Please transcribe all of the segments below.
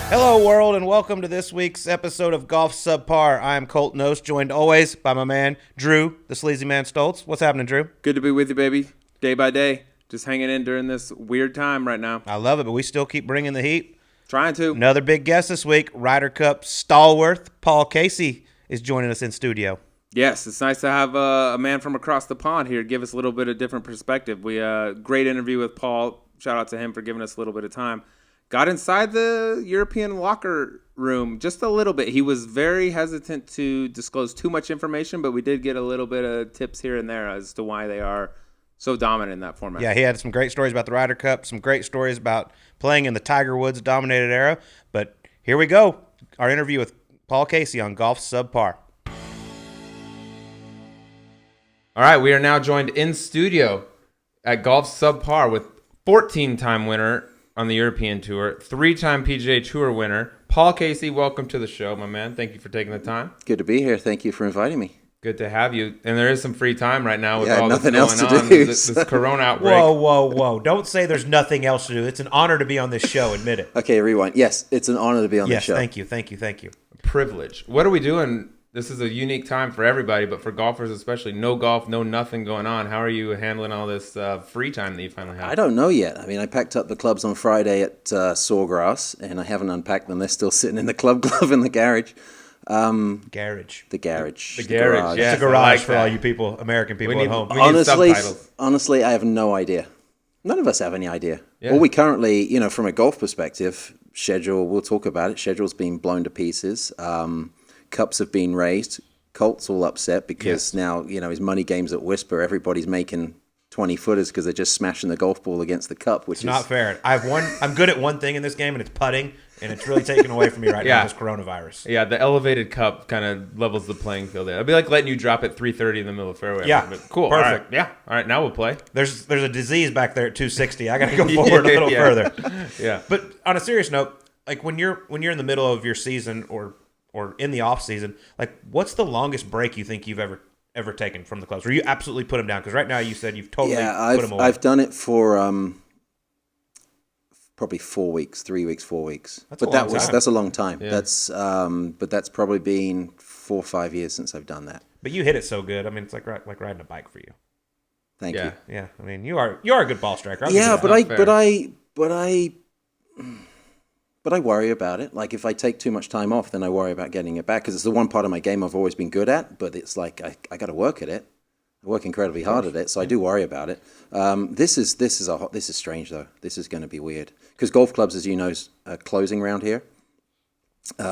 Hello, world, and welcome to this week's episode of Golf Subpar. I am Colt Knost, joined always by my man, Drew, the sleazy man Stoltz. What's happening, Drew? Good to be with you, baby. Day by day. Just hanging in during this weird time right now. I love it, but we still keep bringing the heat. Trying to. Another big guest this week, Ryder Cup stalwart Paul Casey is joining us in studio. Yes, it's nice to have a man from across the pond here give us a little bit of different perspective. We great interview with Paul. Shout out to him for giving us a little bit of time. Got inside the European locker room just a little bit. He was very hesitant to disclose too much information, but we did get a little bit of tips here and there as to why they are so dominant in that format. Yeah, he had some great stories about the Ryder Cup, some great stories about playing in the Tiger Woods dominated era. But here we go, our interview with Paul Casey on Golf Subpar. All right, we are now joined in studio at Golf Subpar with 14-time winner on the European Tour, 3-time PGA Tour winner, Paul Casey. Welcome to the show, my man. Thank you for taking the time. Good to be here. Thank you for inviting me. Good to have you. And there is some free time right now with all nothing this else going to on. do. This corona outbreak. Whoa. Don't say there's nothing else to do. It's an honor to be on this show. Admit it. Okay, rewind. Yes, it's an honor to be on the show. Yes, thank you. Privilege. What are we doing? This is a unique time for everybody, but for golfers especially. No golf, no nothing going on. How are you handling all this free time that you finally have? I don't know yet. I mean, I packed up the clubs on Friday at Sawgrass, and I haven't unpacked them. They're still sitting in the club glove in the garage. Garage. The garage. The garage. Yeah, It's a garage for all you people, American people at home. We need subtitles. Honestly, I have no idea. None of us have any idea. Yeah. All we currently, from a golf perspective, we'll talk about it. Schedule's been blown to pieces. Cups have been raised. Colt's all upset because now, his money game's at Whisper. Everybody's making 20-footers because they're just smashing the golf ball against the cup, which is not fair. I'm good at one thing in this game, and it's putting, and it's really taken away from me right now, this coronavirus. Yeah, the elevated cup kind of levels the playing field there. It'd be like letting you drop at 330 in the middle of the fairway. Yeah, but cool. Perfect. All right. Yeah, all right, now we'll play. There's a disease back there at 260. I got to go forward a little further. Yeah. But on a serious note, like when you're in the middle of your season or in the off season, like what's the longest break you think you've ever taken from the clubs, or you absolutely put them down? Because right now you said you've totally put them away. I've done it for probably 4 weeks, 3 weeks, 4 weeks. That's a long time. Yeah. That's probably been 4 or 5 years since I've done that. But you hit it so good. I mean, it's like riding a bike for you. Thank you. Yeah. I mean, you are a good ball striker. But I worry about it. Like if I take too much time off, then I worry about getting it back because it's the one part of my game I've always been good at. But it's like I got to work at it. I work incredibly hard at it, so I do worry about it. This is strange though. This is going to be weird because golf clubs, as you know, is closing around here.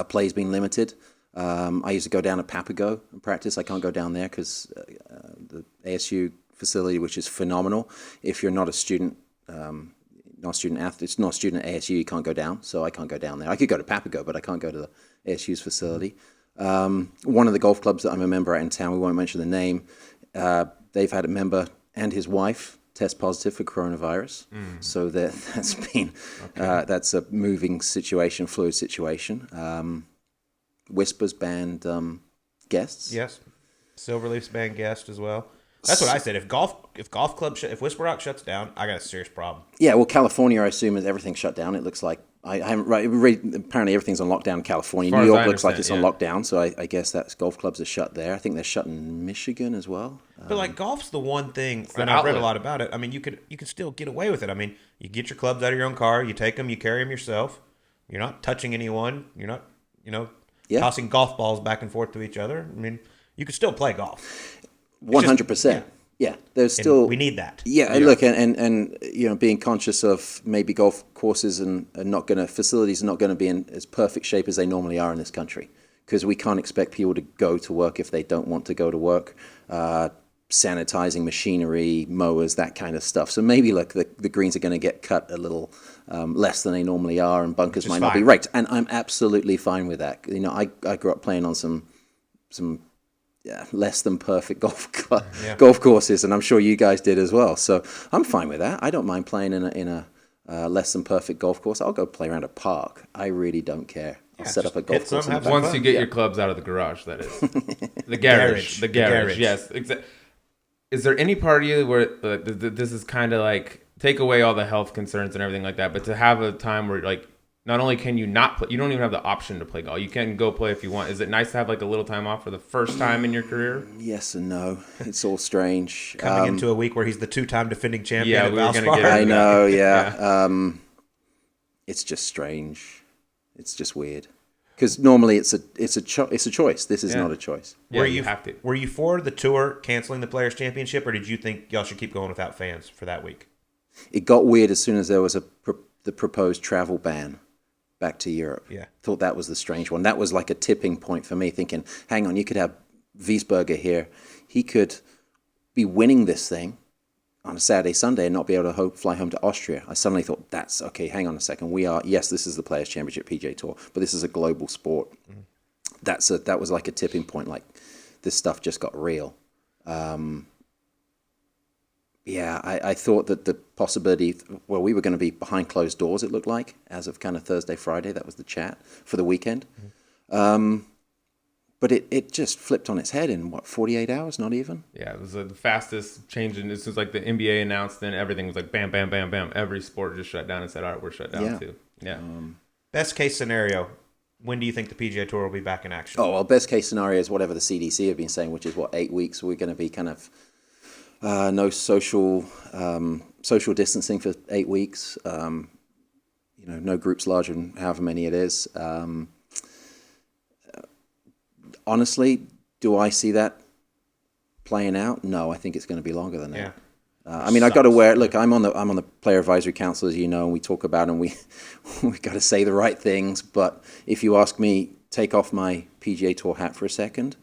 Play's been limited. I used to go down to Papago and practice. I can't go down there because the ASU facility, which is phenomenal. If you're not a student. Not a student athlete, it's not a student at ASU, you can't go down, so I can't go down there. I could go to Papago, but I can't go to the ASU's facility. One of the golf clubs that I'm a member at in town, we won't mention the name, they've had a member and his wife test positive for coronavirus. So that's been, that's a moving situation, fluid situation. Whispers banned guests. Yes. Silverleaf's banned guest as well. That's what I said. If Whisper Rock shuts down, I got a serious problem. Yeah, well, California, I assume, is everything shut down. It looks like I haven't apparently everything's on lockdown in California. New York looks like it's on lockdown, so I guess that's golf clubs are shut there. I think they're shut in Michigan as well. But like golf's the one thing, and I've read a lot about it. I mean, you could still get away with it. I mean, you get your clubs out of your own car, you take them, you carry them yourself. You're not touching anyone. You're not, tossing golf balls back and forth to each other. I mean, you could still play golf. 100%. Yeah, there's still we need that. Yeah, and look, and being conscious of maybe golf courses and facilities are not going to be in as perfect shape as they normally are in this country because we can't expect people to go to work if they don't want to go to work. Sanitizing machinery, mowers, that kind of stuff. So maybe the greens are going to get cut a little less than they normally are, and bunkers might not be raked. And I'm absolutely fine with that. I grew up playing on some less than perfect golf courses, and I'm sure you guys did as well. So I'm fine with that. I don't mind playing in a less than perfect golf course. I'll go play around a park. I really don't care. I'll set up a golf course. Once you get your clubs out of the garage, that is. The garage. The garage. Yes. Is there any part of you where this is kind of like take away all the health concerns and everything like that, but to have a time where like not only can you not play, you don't even have the option to play golf. You can go play if you want. Is it nice to have like a little time off for the first time in your career? Yes and no. It's all strange. Coming into a week where he's the 2-time defending champion at Valspar. I know, yeah. It's just strange. It's just weird. Because normally it's a choice. This is not a choice. Yeah, you have to. Were you for the tour canceling the Players' Championship, or did you think y'all should keep going without fans for that week? It got weird as soon as there was the proposed travel ban back to Europe. Yeah. Thought that was the strange one. That was like a tipping point for me, thinking, hang on, you could have Wiesberger here. He could be winning this thing on a Saturday, Sunday, and not be able to fly home to Austria. I suddenly thought, that's okay, hang on a second. Yes, this is the Players' Championship, PGA Tour, but this is a global sport. Mm. That was like a tipping point, like this stuff just got real. I thought that the possibility, we were going to be behind closed doors, it looked like, as of kind of Thursday, Friday. That was the chat for the weekend. Mm-hmm. But it just flipped on its head in, 48 hours? Not even? Yeah, it was the fastest change. And this was like the NBA announced, and everything was like bam, bam, bam, bam. Every sport just shut down and said, all right, we're shut down too. Yeah. Best case scenario, when do you think the PGA Tour will be back in action? Oh, well, best case scenario is whatever the CDC have been saying, which is 8 weeks. We're going to be kind of no social distancing for 8 weeks. No groups larger than however many it is. Honestly, do I see that playing out? No, I think it's going to be longer than that. I got to wear. Look, I'm on the player advisory council, as you know, and we talk about, and we got to say the right things. But if you ask me, take off my PGA Tour hat for a second.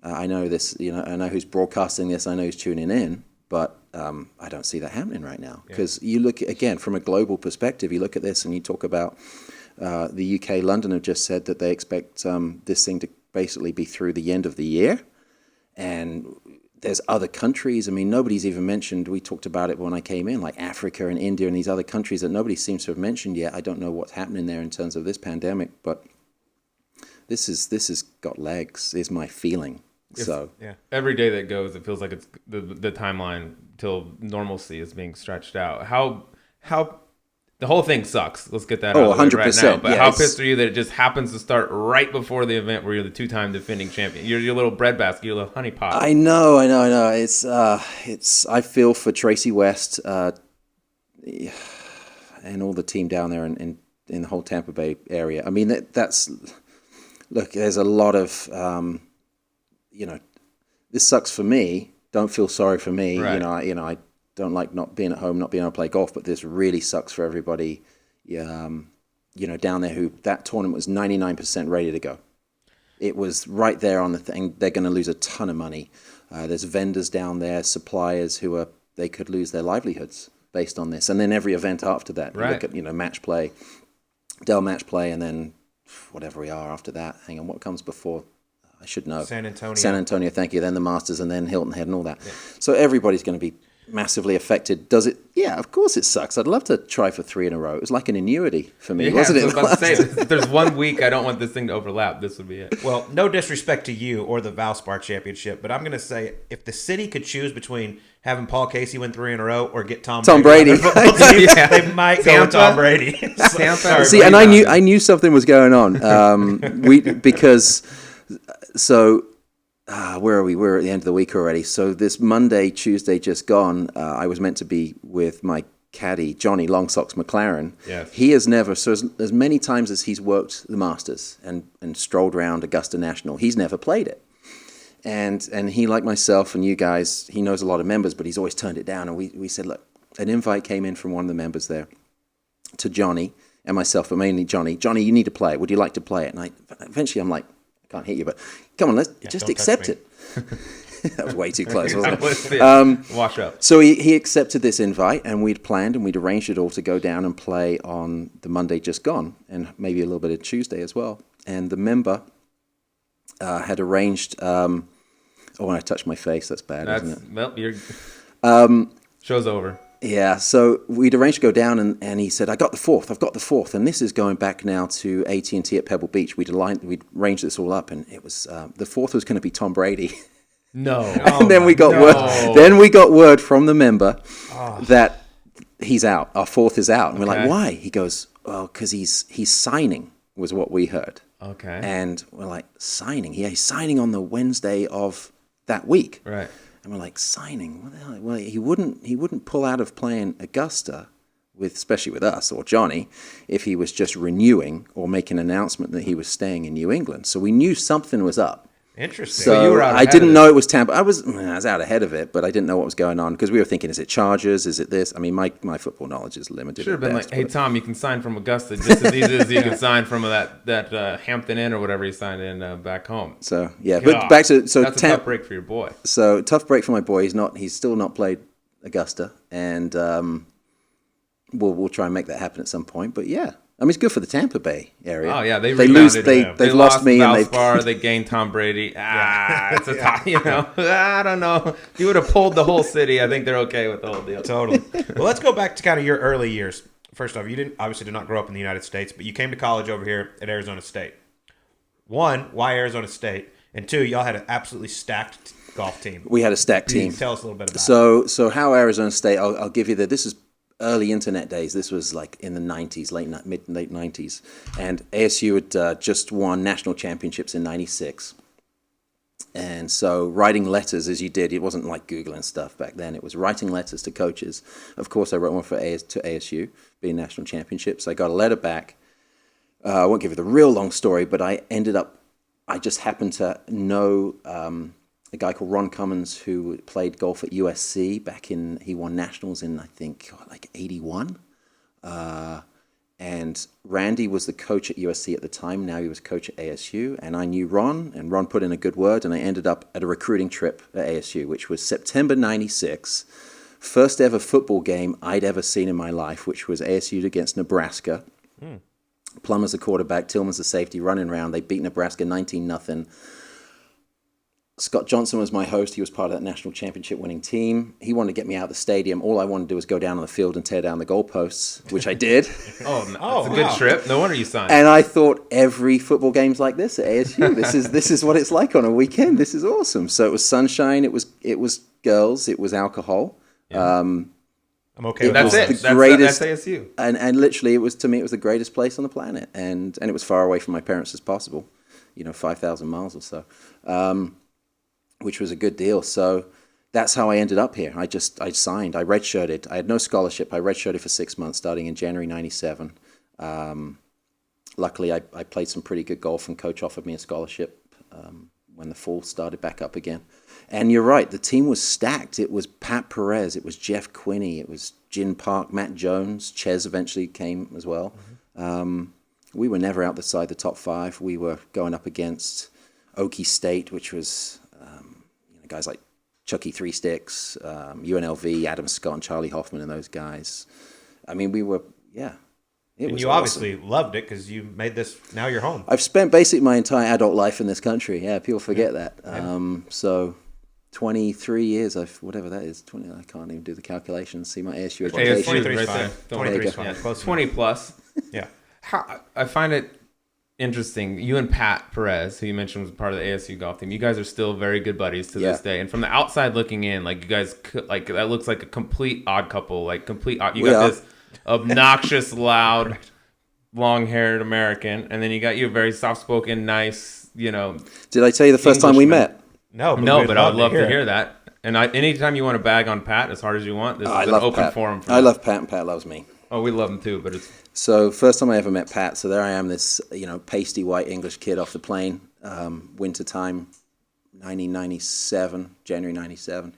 I know this. I know who's broadcasting this. I know who's tuning in. But I don't see that happening right now, because you look again from a global perspective. You look at this and you talk about the UK. London have just said that they expect this thing to basically be through the end of the year, and there's other countries. I mean, nobody's even mentioned. We talked about it when I came in, like Africa and India and these other countries that nobody seems to have mentioned yet. I don't know what's happening there in terms of this pandemic, but this has got legs, is my feeling. Every day that goes, it feels like it's the timeline till normalcy is being stretched out. How the whole thing sucks. Let's get that out 100%, right now. But how pissed are you that it just happens to start right before the event where you're the 2-time defending champion? You're your little breadbasket, your little honeypot. I know. It's I feel for Tracy West and all the team down there in the whole Tampa Bay area. I mean, that's look. There's a lot of this sucks for me. Don't feel sorry for me. Right. I don't like not being at home, not being able to play golf, but this really sucks for everybody, down there who that tournament was 99% ready to go. It was right there on the thing. They're going to lose a ton of money. There's vendors down there, suppliers they could lose their livelihoods based on this. And then every event after that, you look at, match play, Dell match play, and then whatever we are after that. Hang on, what comes before? I should know. San Antonio, thank you. Then the Masters, and then Hilton Head and all that. Yeah. So everybody's going to be massively affected. Does it? Yeah, of course it sucks. I'd love to try for 3 in a row. It was like an annuity for me, wasn't it? I was about to say, if there's 1 week I don't want this thing to overlap, this would be it. Well, no disrespect to you or the Valspar Championship, but I'm going to say if the city could choose between having Paul Casey win 3 in a row or get Tom Brady. They might go with Tom Brady. See, and I knew something was going on. Where are we? We're at the end of the week already. So this Monday, Tuesday just gone, I was meant to be with my caddy, Johnny Longsocks McLaren. Yes. He has never, so as many times as he's worked the Masters and strolled around Augusta National, he's never played it. And he, like myself and you guys, he knows a lot of members, but he's always turned it down. And we said, look, an invite came in from one of the members there to Johnny and myself, but mainly Johnny. Johnny, you need to play it. Would you like to play it? And eventually I'm like, I can't hit you, but come on, let's just accept it. That was way too close, wasn't it? Wash up. So he accepted this invite, and we'd planned and we'd arranged it all to go down and play on the Monday just gone, and maybe a little bit of Tuesday as well. And the member had arranged. When I touch my face, that's bad, isn't it? Well, show's over. Yeah, so we'd arranged to go down, and he said, I've got the fourth. And this is going back now to AT&T at Pebble Beach. We'd arranged this all up, and it was the fourth was going to be Tom Brady. No. And then we got word. Then we got word from the member that he's out. Our fourth is out. And we're like, why? He goes, well, because he's signing was what we heard. Okay. And we're like, signing? Yeah, he's signing on the Wednesday of that week. Right. And we're like, signing? What the hell? Well, he wouldn't pull out of playing Augusta, especially with us or Johnny, if he was just renewing or making an announcement that he was staying in New England. So we knew something was up. Interesting. So you were out I didn't know it was Tampa. I was out ahead of it, but I didn't know what was going on because we were thinking, is it Chargers? Is it this? I mean, my football knowledge is limited. Should have been like, hey, Tom, you can sign from Augusta just as easy as you can sign from that Hampton Inn or whatever he signed in back home. So, yeah. But back to... So that's a tough break for your boy. So, tough break for my boy. He's still not played Augusta, and we'll try and make that happen at some point. But, yeah. I mean, it's good for the Tampa Bay area. Oh yeah, they've lost me, and they gained Tom Brady. It's a tie, I don't know. If you would have pulled the whole city, I think they're okay with the whole deal. Totally. Well, let's go back to kind of your early years. First off, you did not grow up in the United States, but you came to college over here at Arizona State. One, why Arizona State? And two, y'all had an absolutely stacked golf team. We had a stacked team. Tell us a little bit about it. So how Arizona State? I'll give you this is early internet days. This was like in the 90s, late 90s. And ASU had just won national championships in 96. And so writing letters as you did, it wasn't like Google and stuff back then. It was writing letters to coaches. Of course, I wrote one to ASU, being national championships. I got a letter back. I won't give you the real long story, but I just happened to know a guy called Ron Cummins who played golf at USC he won nationals in, I think, like 81. And Randy was the coach at USC at the time. Now he was coach at ASU. And I knew Ron, and Ron put in a good word, and I ended up at a recruiting trip at ASU, which was September 96. First ever football game I'd ever seen in my life, which was ASU against Nebraska. Plummer's the quarterback, Tillman's the safety, running around. They beat Nebraska 19-0. Scott Johnson was my host. He was part of that national championship winning team. He wanted to get me out of the stadium. All I wanted to do was go down on the field and tear down the goalposts, which I did. It's a good trip. No wonder you signed. And I thought every football game's like this at ASU. This is what it's like on a weekend. This is awesome. So it was sunshine. It was girls. It was alcohol. Yeah. I'm okay with that's that. it. That's ASU. And literally, it was the greatest place on the planet. And it was far away from my parents as possible. 5,000 miles or so. Which was a good deal. So that's how I ended up here. I signed. I redshirted. I had no scholarship. I redshirted for 6 months starting in January 97. Luckily, I played some pretty good golf, and coach offered me a scholarship when the fall started back up again. And you're right, the team was stacked. It was Pat Perez. It was Jeff Quinney. It was Jin Park, Matt Jones. Ches eventually came as well. We were never outside the top 5. We were going up against Okie State, which was... guys like Chucky Three Sticks, UNLV, Adam Scott, and Charlie Hoffman, and those guys. I mean, we were, And you obviously loved it because you made this, now you're home. I've spent basically my entire adult life in this country. Yeah, people forget that. So 23 years, whatever that is, 20, I can't even do the calculations, see my ASU education. 23 is fine. 23 is fine. Close 20 plus. Yeah. I find it interesting. You and Pat Perez, who you mentioned was part of the ASU golf team, you guys are still very good buddies to this day. And from the outside looking in, like you guys, like that looks like a complete odd couple. Like complete. You got this obnoxious, loud, long-haired American, and then you got you a very soft-spoken, nice. Did I tell you the first time we met? No, but I would love to hear that. And anytime you want to bag on Pat as hard as you want, this is an open forum. I love Pat, and Pat loves me. Oh, we love him too, but it's... So first time I ever met Pat, so there I am, this, pasty white English kid off the plane, wintertime, 1997, January 97,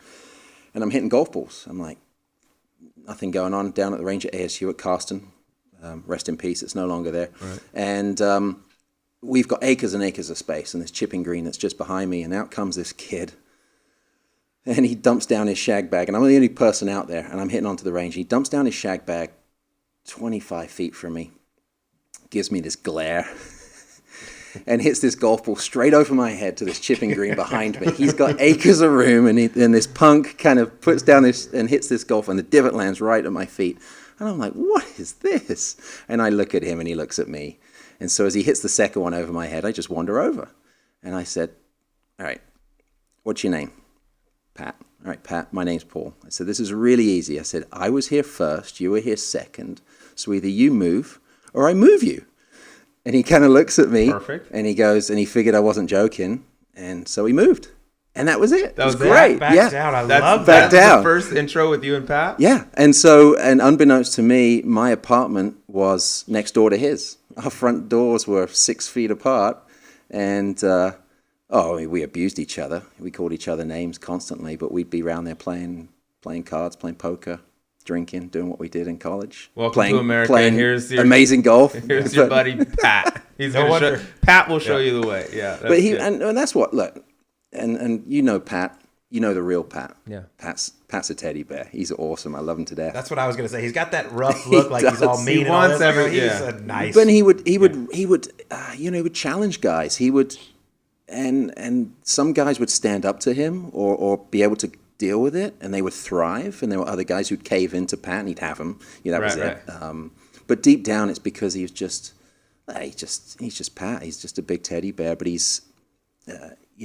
and I'm hitting golf balls. I'm like, nothing going on down at the range at ASU at Carston. Rest in peace, it's no longer there. Right. And we've got acres and acres of space, and this chipping green that's just behind me, and out comes this kid, and he dumps down his shag bag, and I'm the only person out there, and I'm hitting onto the range. He dumps down his shag bag 25 feet from me, gives me this glare, and hits this golf ball straight over my head to this chipping green behind me. He's got acres of room, and this punk kind of puts down this and hits this golf, and the divot lands right at my feet. And I'm like, what is this? And I look at him, and he looks at me. And so as he hits the second one over my head, I just wander over. And I said, all right, what's your name? Pat. All right, Pat, my name's Paul. I said, this is really easy. I said, I was here first, you were here second. So either you move or I move you. And he kind of looks at me. Perfect. And he goes, and he figured I wasn't joking. And so he moved. And that was it. That was great. Back down. I love that. that. Down. The first intro with you and Pat? Yeah. And so, and unbeknownst to me, my apartment was next door to his. Our front doors were 6 feet apart. And, we abused each other. We called each other names constantly, but we'd be around there playing cards, playing poker, drinking, doing what we did in college. Welcome to America. Here's your amazing golf. Here's your buddy Pat. Pat will show you the way. Yeah. But and that's what, look, and you know Pat, you know the real Pat. Yeah. Pat's a teddy bear. He's awesome. I love him to death. That's what I was going to say. He's got that rough look, like he's all mean. He wants everything. He's a nice. But he would challenge guys. He would, and some guys would stand up to him or be able to deal with it, and they would thrive. And there were other guys who'd cave into Pat, and he'd have him. That was it. But deep down, it's because he's just Pat. He's just a big teddy bear. But he's,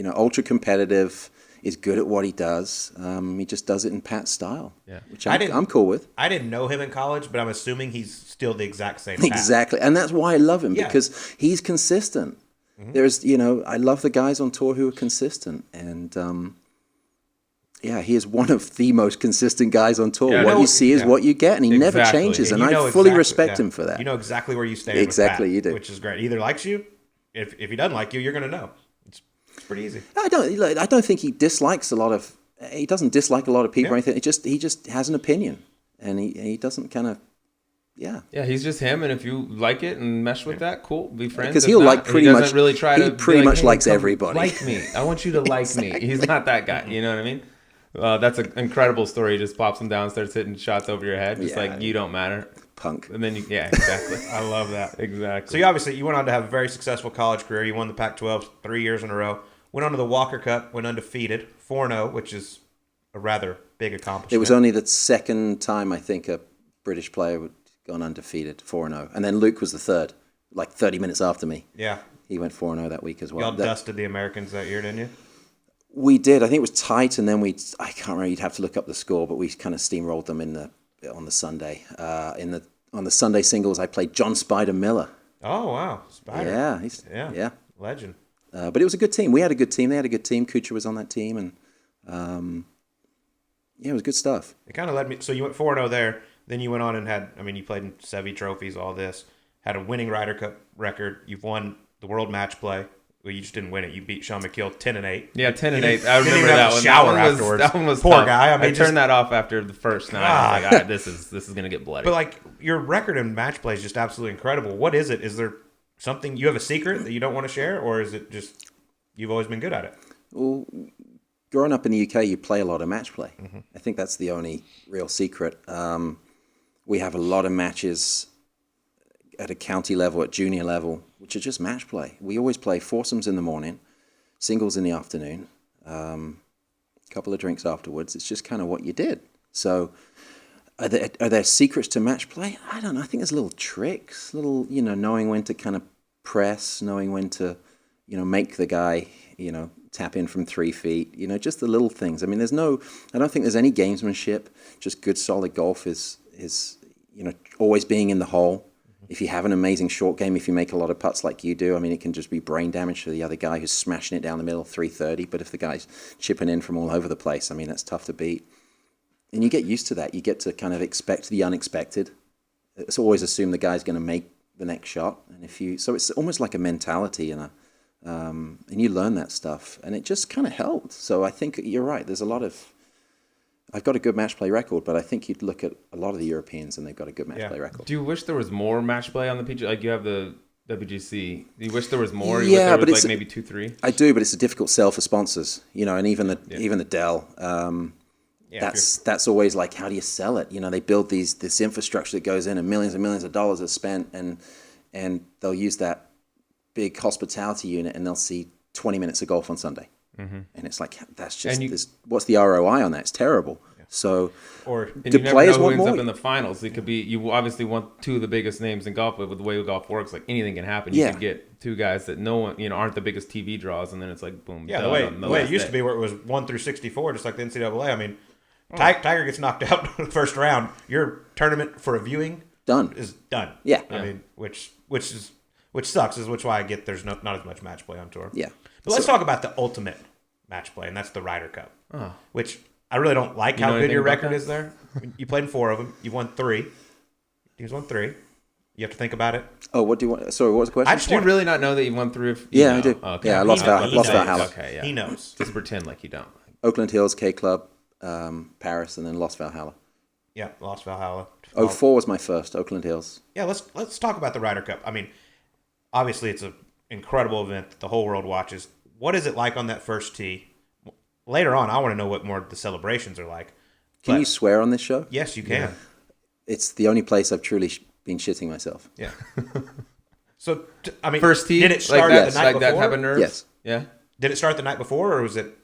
ultra competitive. Is good at what he does. He just does it in Pat's style, which I'm cool with. I didn't know him in college, but I'm assuming he's still the exact same Pat. Exactly, and that's why I love him, because he's consistent. Mm-hmm. There's, I love the guys on tour who are consistent, and he is one of the most consistent guys on tour. What you see is what you get, and he never changes, and I fully respect him for that. You know exactly where you stand. Exactly, with Pat, you do, which is great. He either likes you, if he doesn't like you, you're going to know. It's pretty easy. I don't think he dislikes a lot of. He doesn't dislike a lot of people or anything. He just has an opinion, and he doesn't kind of. Yeah, he's just him, and if you like it and mesh with that, cool, be friends. Because he'll like pretty much. Really try to he pretty much likes everybody. Like me, I want you to like me. He's not that guy. You know what I mean? That's an incredible story. He just pops him down, starts hitting shots over your head, just like you don't matter. Punk. And then exactly. I love that. Exactly. So you went on to have a very successful college career. You won the Pac-12 3 years in a row. Went on to the Walker Cup, went undefeated, 4-0, which is a rather big accomplishment. It was only the second time I think a British player would gone undefeated, 4-0. And then Luke was the third, like 30 minutes after me. Yeah. He went 4-0 that week as well. Y'all dusted the Americans that year, didn't you? We did. I think it was tight, and then I can't remember, you'd have to look up the score, but we kind of steamrolled them on the Sunday. On the Sunday singles, I played John Spider Miller. Oh, wow. Spider. Yeah. Legend. But it was a good team. We had a good team. They had a good team. Kuchar was on that team, and it was good stuff. It kind of led me. So you went 4-0 there. Then you went on and you played in Seve trophies, all this. Had a winning Ryder Cup record. You've won the World Match Play. Well, you just didn't win it. You beat Sean McKill 10-8. Yeah, 10-8. I remember that one. Shower afterwards. That one was poor tough. guy. I turned that off after the first night. I was like, all right, this is gonna get bloody. But your record in match play is just absolutely incredible. What is it? Is there something you have a secret that you don't want to share, or is it just you've always been good at it? Well, growing up in the UK, you play a lot of match play. Mm-hmm. I think that's the only real secret. We have a lot of matches at a county level, at junior level, which are just match play. We always play foursomes in the morning, singles in the afternoon, a couple of drinks afterwards. It's just kind of what you did. So are there secrets to match play? I don't know. I think there's little tricks, knowing when to kind of press, knowing when to, make the guy, tap in from 3 feet, just the little things. I mean, I don't think there's any gamesmanship. Just good, solid golf is always being in the hole. If you have an amazing short game, if you make a lot of putts like you do, I mean, it can just be brain damage to the other guy who's smashing it down the middle, 330. But if the guy's chipping in from all over the place, I mean, that's tough to beat. And you get used to that. You get to kind of expect the unexpected. It's always assume the guy's going to make the next shot. And so it's almost like a mentality and you learn that stuff. And it just kind of helped. So I think you're right. There's a lot of... I've got a good match play record, but I think you'd look at a lot of the Europeans and they've got a good match play record. Do you wish there was more match play on the PGA? Like you have the WGC. Do you wish there was more? Yeah, but it's maybe 2-3. I do, but it's a difficult sell for sponsors, and even the Dell. That's always like, how do you sell it? They build this infrastructure that goes in, and millions of dollars are spent, and they'll use that big hospitality unit, and they'll see 20 minutes of golf on Sunday. Mm-hmm. And it's like, that's just what's the ROI on that? It's terrible. Yeah. So, do players want more? Up in the finals. It could be, you obviously want two of the biggest names in golf, but with the way golf works, like anything can happen. You could get two guys that no one, aren't the biggest TV draws, and then it's like boom. Yeah, the way it used to be, where it was 1 through 64, just like the NCAA. I mean, Tiger gets knocked out in the first round. Your tournament for a viewing done. is done. Yeah. I mean, which sucks. Which why I get there's not as much match play on tour. Yeah. But let's talk about the ultimate match play, and that's the Ryder Cup, which I really don't like how good your record is there. You played in 4 of them. You've won 3. He's won 3. You have to think about it. Oh, what do you want? Sorry, what was the question? Do you really not know that you won 3? I do. Okay. Yeah, I lost Valhalla. Okay, yeah. He knows. Just pretend like you don't. Oakland Hills, K Club, Paris, and then lost Valhalla. Yeah, lost Valhalla. 04 was my first, Oakland Hills. Yeah, let's talk about the Ryder Cup. I mean, obviously it's an incredible event that the whole world watches. What is it like on that first tee? Later on, I want to know what more the celebrations are like. Can you swear on this show? Yes, you can. Yeah. It's the only place I've truly been shitting myself. Yeah. So, I mean, first tee, did it start like the night before? That type of nerves? Yes. Yeah. Did it start the night before, or was it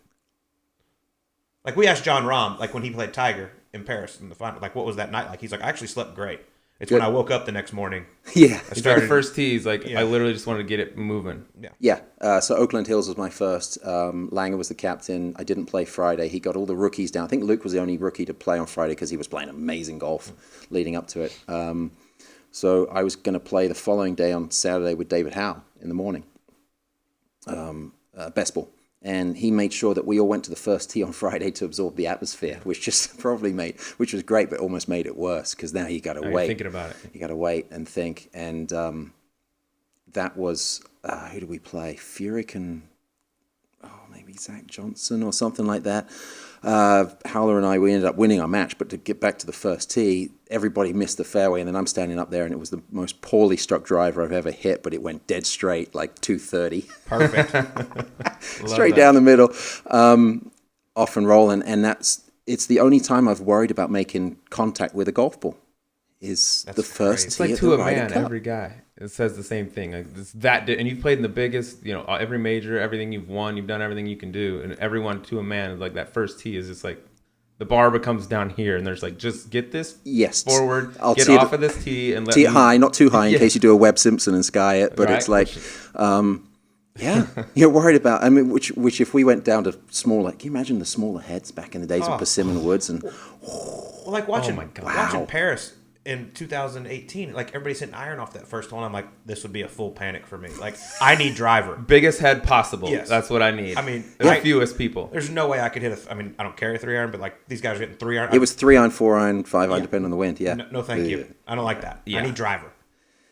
like we asked John Rahm, like when he played Tiger in Paris in the final, like what was that night like? He's like, I actually slept great. It's when I woke up the next morning. Yeah. I started the first tee. He's like, I literally just wanted to get it moving. Yeah. So Oakland Hills was my first. Langer was the captain. I didn't play Friday. He got all the rookies down. I think Luke was the only rookie to play on Friday because he was playing amazing golf leading up to it. So I was going to play the following day on Saturday with David Howe in the morning, best ball. And he made sure that we all went to the first tee on Friday to absorb the atmosphere, which which was great, but almost made it worse because now you got to wait. You're thinking about it. You got to wait and think. And that was, who did we play? Furyk and, maybe Zach Johnson or something like that. Howler and I, we ended up winning our match, but to get back to the first tee, everybody missed the fairway, and then I'm standing up there, and it was the most poorly struck driver I've ever hit, but it went dead straight, like 230. Perfect. Straight down the middle, off and rolling, and it's the only time I've worried about making contact with a golf ball. That's the first tee. It's like to a man, every guy. It says the same thing. Like it's and you've played in the biggest, every major, everything you've won, you've done everything you can do, and everyone to a man, like that first tee is just like the bar becomes down here, and there's like just get this forward, get off of this tee, and let tee it high, not too high, in case you do a Webb Simpson and sky it. But it's like, you're worried about. I mean, which if we went down to smaller, can you imagine the smaller heads back in the days of Persimmon Woods and like watching Paris in 2018, like everybody's hitting iron off that first hole. I'm like, this would be a full panic for me. Like, I need driver, biggest head possible. Yes. That's what I need. I mean, the fewest people. There's no way I could hit I mean, I don't carry a 3-iron, but like these guys are hitting 3-iron. It was 3-iron, 4-iron, 5-iron, depending on the wind. Yeah. No, thank you. I don't like that. I need driver.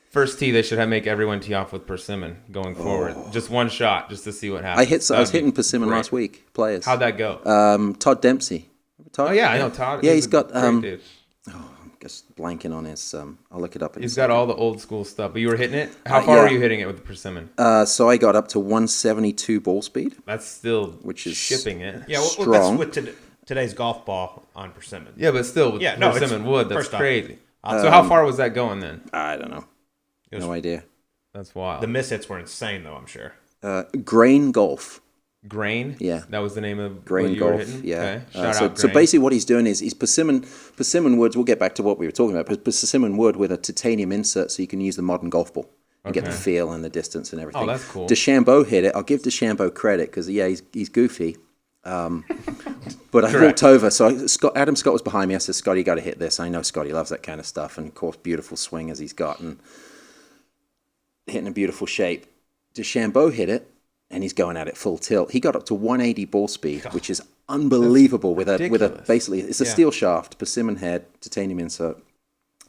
First tee, they should make everyone tee off with persimmon going forward. Just one shot, just to see what happens. I was hitting persimmon last week. Players. How'd that go? Todd Dempsey. Todd? Oh yeah, I know Todd. Yeah, he's got. Great dude. I'm just blanking on his. I'll look it up. He's got all the old school stuff. But you were hitting it. How far were you hitting it with the persimmon? So I got up to 172 ball speed. That's still which is shipping it. Yeah, well, that's with today's golf ball on persimmon. Yeah, but still with persimmon wood, that's crazy. So how far was that going then? I don't know. No idea. That's wild. The mishits were insane, though, I'm sure. Grain Golf. Grain? Yeah. That was the name of Grain what you Golf. were hitting? Yeah. Okay. Shout out Grain. So basically what he's doing is he's persimmon woods. We'll get back to what we were talking about. Persimmon wood with a titanium insert so you can use the modern golf ball and get the feel and the distance and everything. Oh, that's cool. DeChambeau hit it. I'll give DeChambeau credit because, he's goofy. But I walked over. So Adam Scott was behind me. I said, Scotty, you got to hit this. I know Scotty loves that kind of stuff. And, of course, beautiful swing as he's got. And hitting a beautiful shape. DeChambeau hit it, and he's going at it full tilt. He got up to 180 ball speed, which is unbelievable with a basically it's a steel shaft, persimmon head, titanium insert.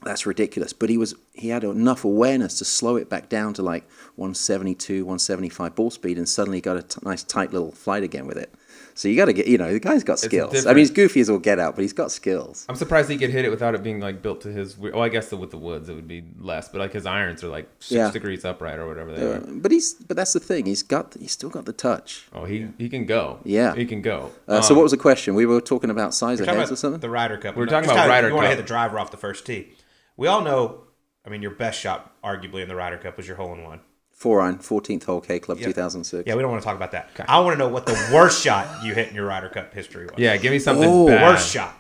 That's ridiculous. But he had enough awareness to slow it back down to like 172, 175 ball speed, and suddenly got a nice tight little flight again with it. So you got to get, the guy's got skills. I mean, he's goofy as all get out, but he's got skills. I'm surprised he could hit it without it being like built to his. Well, I guess with the woods it would be less, but like his irons are like 6 degrees upright or whatever they are. But that's the thing. He's still got the touch. Oh, he can go. Yeah, he can go. So what was the question? We were talking about size of heads or something. The Ryder Cup. We're talking about Ryder Cup. You want to hit the driver off the first tee. We all know. I mean, your best shot, arguably in the Ryder Cup, was your hole-in-one. 4-iron, 14th hole, K Club, 2006. Yeah, we don't want to talk about that. Okay. I want to know what the worst shot you hit in your Ryder Cup history was. Yeah, give me something bad. Worst shot.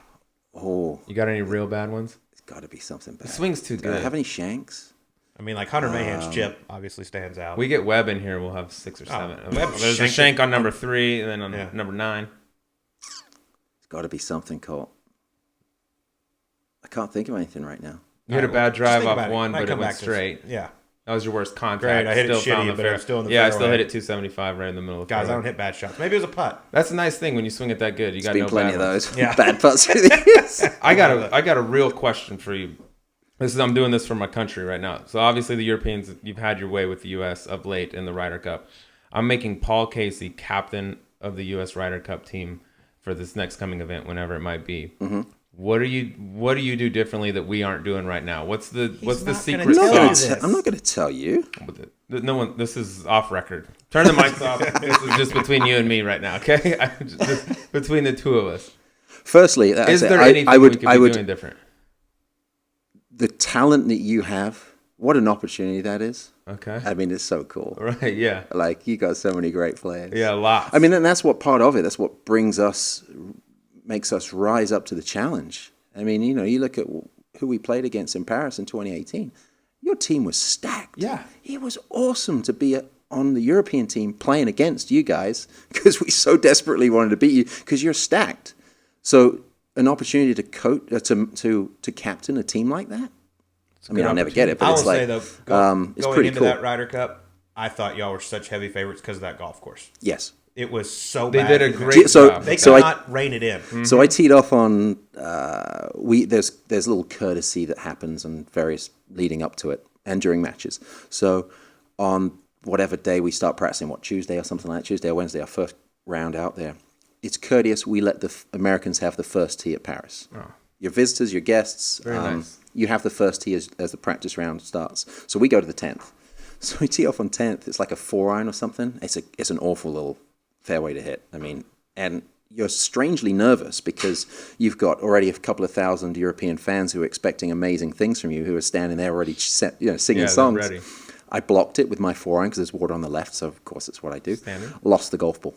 Oh. You got any real bad ones? It's got to be something bad. The swing's too good. Have any shanks? I mean, like Hunter Mahan's chip obviously stands out. We get Webb in here, we'll have 6 or 7. There's a shank on number 3, and then on number 9. It's got to be something, Colt. I can't think of anything right now. You hit a bad drive off one, but it went straight. Yeah. That was your worst contact. Great, I hit it shitty, but it was still in the fairway. I still hit it 275 right in the middle of the fairway. Guys, I don't hit bad shots. Maybe it was a putt. That's a nice thing when you swing it that good. You got been no plenty bad of those. Yeah. Bad putts through the years. I got a real question for you. I'm doing this for my country right now. So obviously the Europeans, you've had your way with the U.S. of late in the Ryder Cup. I'm making Paul Casey captain of the U.S. Ryder Cup team for this next coming event, whenever it might be. Mm-hmm. What do you do differently that we aren't doing right now? What's the secret sauce? I'm not going to tell you. No one. This is off record. Turn the mics off. This is just between you and me right now. Okay, just between the two of us. Firstly, is there anything we could be doing different? The talent that you have, what an opportunity that is. Okay. I mean, it's so cool. Right. Yeah. Like you got so many great players. Yeah, lots. I mean, and that's what part of it. That's what makes us rise up to the challenge. I mean, you look at who we played against in Paris in 2018. Your team was stacked. Yeah. It was awesome to be on the European team playing against you guys because we so desperately wanted to beat you because you're stacked. So an opportunity to coach to captain a team like that. I mean, I'll never get it, but it's like, say though, it's going pretty into cool. that Ryder Cup, I thought y'all were such heavy favorites because of that golf course. Yes. It was so they bad. They did a great job. They could not rein it in. Mm-hmm. So I teed off on there's a little courtesy that happens on various leading up to it and during matches. So on whatever day we start practicing, Tuesday or something like that, Tuesday or Wednesday, our first round out there, it's courteous. We let the Americans have the first tee at Paris. Oh. Your visitors, your guests, very nice. You have the first tee as the practice round starts. So we go to the 10th. So we tee off on 10th. It's like a 4-iron or something. It's an awful little fairway to hit. I mean, and you're strangely nervous because you've got already a couple of thousand European fans who are expecting amazing things from you, who are standing there already singing songs. Ready. I blocked it with my 4-iron because there's water on the left, so of course that's what I do. Standing. Lost the golf ball.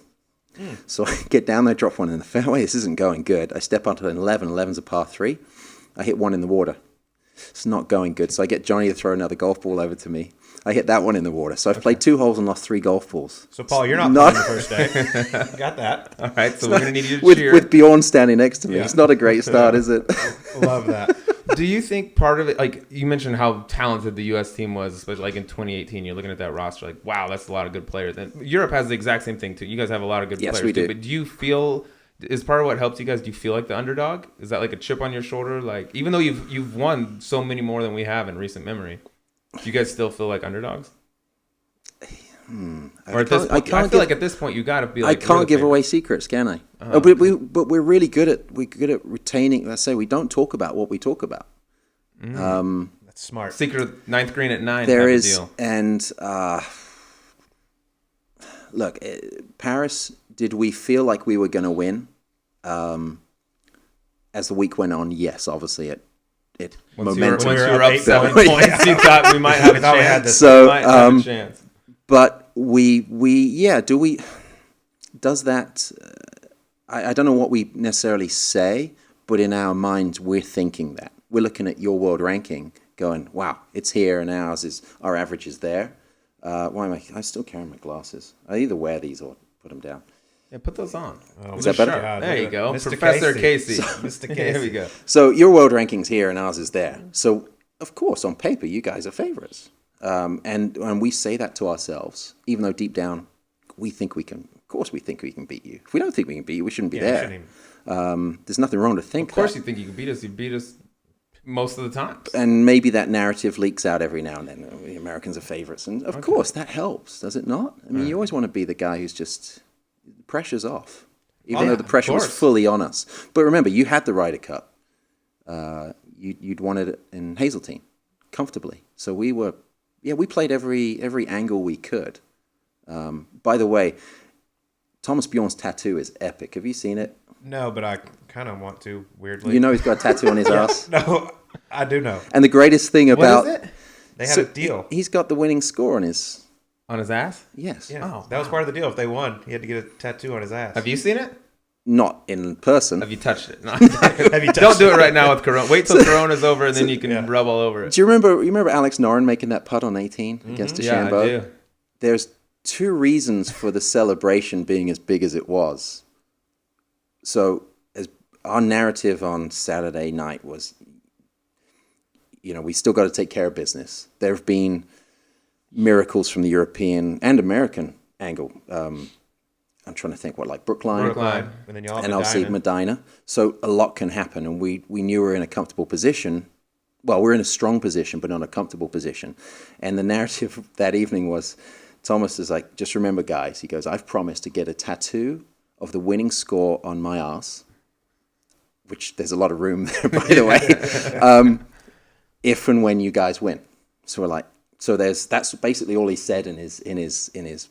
So I get down there, drop one in the fairway. This isn't going good. I step onto an 11. 11's a par 3. I hit one in the water. It's not going good. So I get Johnny to throw another golf ball over to me. I hit that one in the water. So I've played 2 holes and lost 3 golf balls. So, Paul, you're not playing the first day. Got that. All right, so we're going to need you to cheer. With Bjorn standing next to me. Yeah. It's not a great start, is it? Love that. Do you think part of it, like you mentioned how talented the U.S. team was, especially like in 2018, you're looking at that roster like, wow, that's a lot of good players. And Europe has the exact same thing, too. You guys have a lot of good players, we do. But do you feel, is part of what helps you guys, do you feel like the underdog? Is that like a chip on your shoulder? Like, even though you've won so many more than we have in recent memory, do you guys still feel like underdogs? Or at this point, I feel like at this point you got to be like, I can't give away secrets, can I? Uh-huh. But we're really good at retaining. Let's say we don't talk about what we talk about. That's smart. Secret 9th green at 9. There is, deal. And look, Paris. Did we feel like we were going to win? As the week went on, yes, obviously it momentum. Once you were up 7 points, you thought we might have a chance. So, but does that, I don't know what we necessarily say, but in our minds, we're thinking that. We're looking at your world ranking going, wow, it's here and our average is there. Why am I still carrying my glasses? I either wear these or put them down. Yeah, put those on. Oh, is that better? God, there you go. Mr. Professor Casey. Mr. Casey. Here we go. So your world ranking's here and ours is there. So, of course, on paper, you guys are favorites. And we say that to ourselves, even though deep down we think we can. Of course we think we can beat you. If we don't think we can beat you, we shouldn't be there. There's nothing wrong to think that. Of course you think you can beat us. You beat us most of the time. And maybe that narrative leaks out every now and then. The Americans are favorites. And, of course, that helps, does it not? I mean, you always want to be the guy who's just... The pressure's off, even though the pressure was fully on us. But remember, you had the Ryder Cup. You'd won it in Hazeltine comfortably. So we played every angle we could. By the way, Thomas Bjorn's tattoo is epic. Have you seen it? No, but I kind of want to, weirdly. You know he's got a tattoo on his ass? No, I do know. And the greatest thing about... What is it? They had a deal. He's got the winning score on his... On his ass? Yes. Yeah. Oh, that was part of the deal. If they won, he had to get a tattoo on his ass. Have you seen it? Not in person. Have you touched it? No. Don't do it right now with Corona. Wait till Corona's over and then you can rub all over it. Do you remember Alex Noren making that putt on 18 against DeChambeau? Yeah, I do. There's 2 reasons for the celebration being as big as it was. So our narrative on Saturday night was we still got to take care of business. There have been miracles from the European and American angle. I'm trying to think like Brookline. And then you'll and obviously Medina. So a lot can happen, and we knew we were in a comfortable position. Well, we're in a strong position, but not a comfortable position. And the narrative that evening was, Thomas is like, just remember, guys, he goes, I've promised to get a tattoo of the winning score on my ass, which there's a lot of room there, by the way, if and when you guys win. So we're like, that's basically all he said in his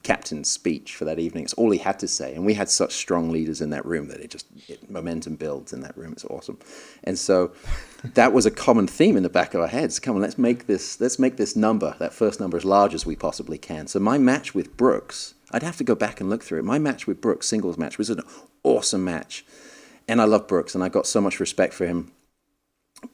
captain's speech for that evening. It's all he had to say, and we had such strong leaders in that room that momentum builds in that room. It's awesome, and so that was a common theme in the back of our heads. Come on, let's make this number, that first number, as large as we possibly can. So my match with Brooks, I'd have to go back and look through it. My match with Brooks, singles match, was an awesome match, and I love Brooks, and I got so much respect for him,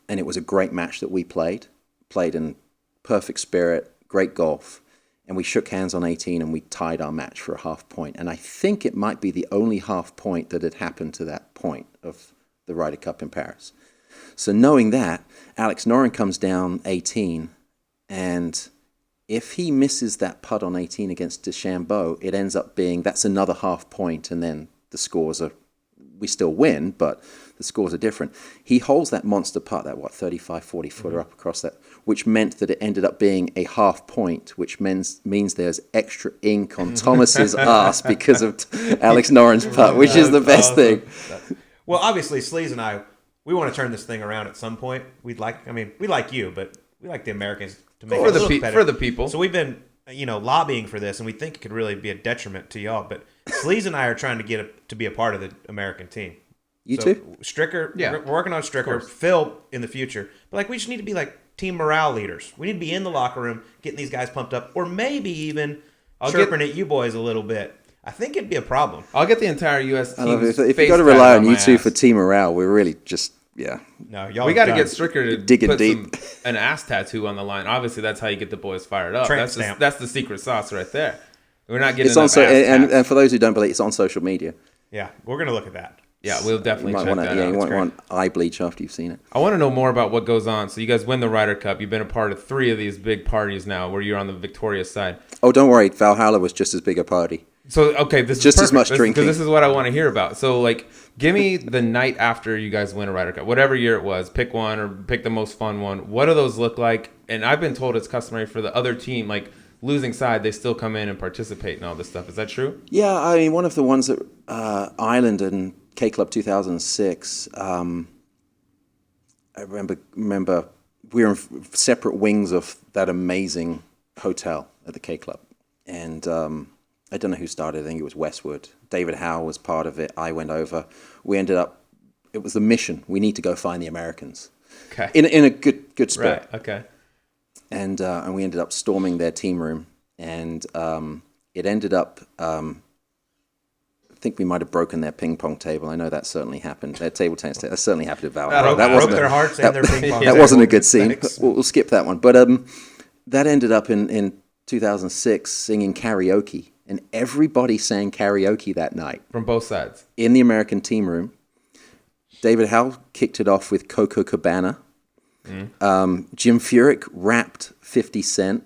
and it was a great match that we played in perfect spirit, great golf. And we shook hands on 18 and we tied our match for a half point. And I think it might be the only half point that had happened to that point of the Ryder Cup in Paris. So knowing that, Alex Noren comes down 18, and if he misses that putt on 18 against DeChambeau, it ends up being, that's another half point, and then the scores are, we still win, but the scores are different. He holds that monster putt, that 35, 40 footer up across that, which meant that it ended up being a half point, which means there's extra ink on Thomas's ass because of Alex Noren's putt, which is the best thing. Well, obviously, Sleaze and I, we want to turn this thing around at some point. We like you, but we like the Americans to make it look better. For the people. So we've been, lobbying for this, and we think it could really be a detriment to y'all. But Sleaze and I are trying to get to be a part of the American team. You too? Stricker, we're working on Stricker. Phil in the future. But we just need to be team morale leaders. We need to be in the locker room, getting these guys pumped up, or maybe even chirping at you boys a little bit. I think it'd be a problem. I'll get the entire U.S. team. If you got to rely on you two for team morale, we're really just, No, y'all. We got to get Stricker to digging deep. An ass tattoo on the line. Obviously, that's how you get the boys fired up. Stamp. That's the secret sauce right there. We're not getting enough and for those who don't believe, it's on social media. Yeah, we're gonna look at that. Yeah, we'll definitely check that out. You might want eye bleach after you've seen it. I want to know more about what goes on. So you guys win the Ryder Cup. You've been a part of 3 of these big parties now where you're on the victorious side. Oh, don't worry. Valhalla was just as big a party. So, okay, this just is as much drinking. Because this is what I want to hear about. So, give me the night after you guys win a Ryder Cup. Whatever year it was. Pick one or pick the most fun one. What do those look like? And I've been told it's customary for the other team, losing side, they still come in and participate in all this stuff. Is that true? Yeah, I mean, one of the ones that Ireland and K Club 2006, I remember we were in separate wings of that amazing hotel at the K Club. And I don't know who started. I think it was Westwood. David Howe was part of it. I went over. We ended up, it was the mission. We need to go find the Americans. Okay. In a good spirit. Right, okay. And we ended up storming their team room. And it ended up, I think we might have broken their ping pong table. I know that certainly happened. Their table tennis table. That certainly happened to Valspar. That broke their hearts and their ping pong. That wasn't a good scene. We'll skip that one. But that ended up in 2006 singing karaoke. And everybody sang karaoke that night. From both sides. In the American team room. David Howe kicked it off with Coco Cabana. Jim Furyk rapped 50 Cent.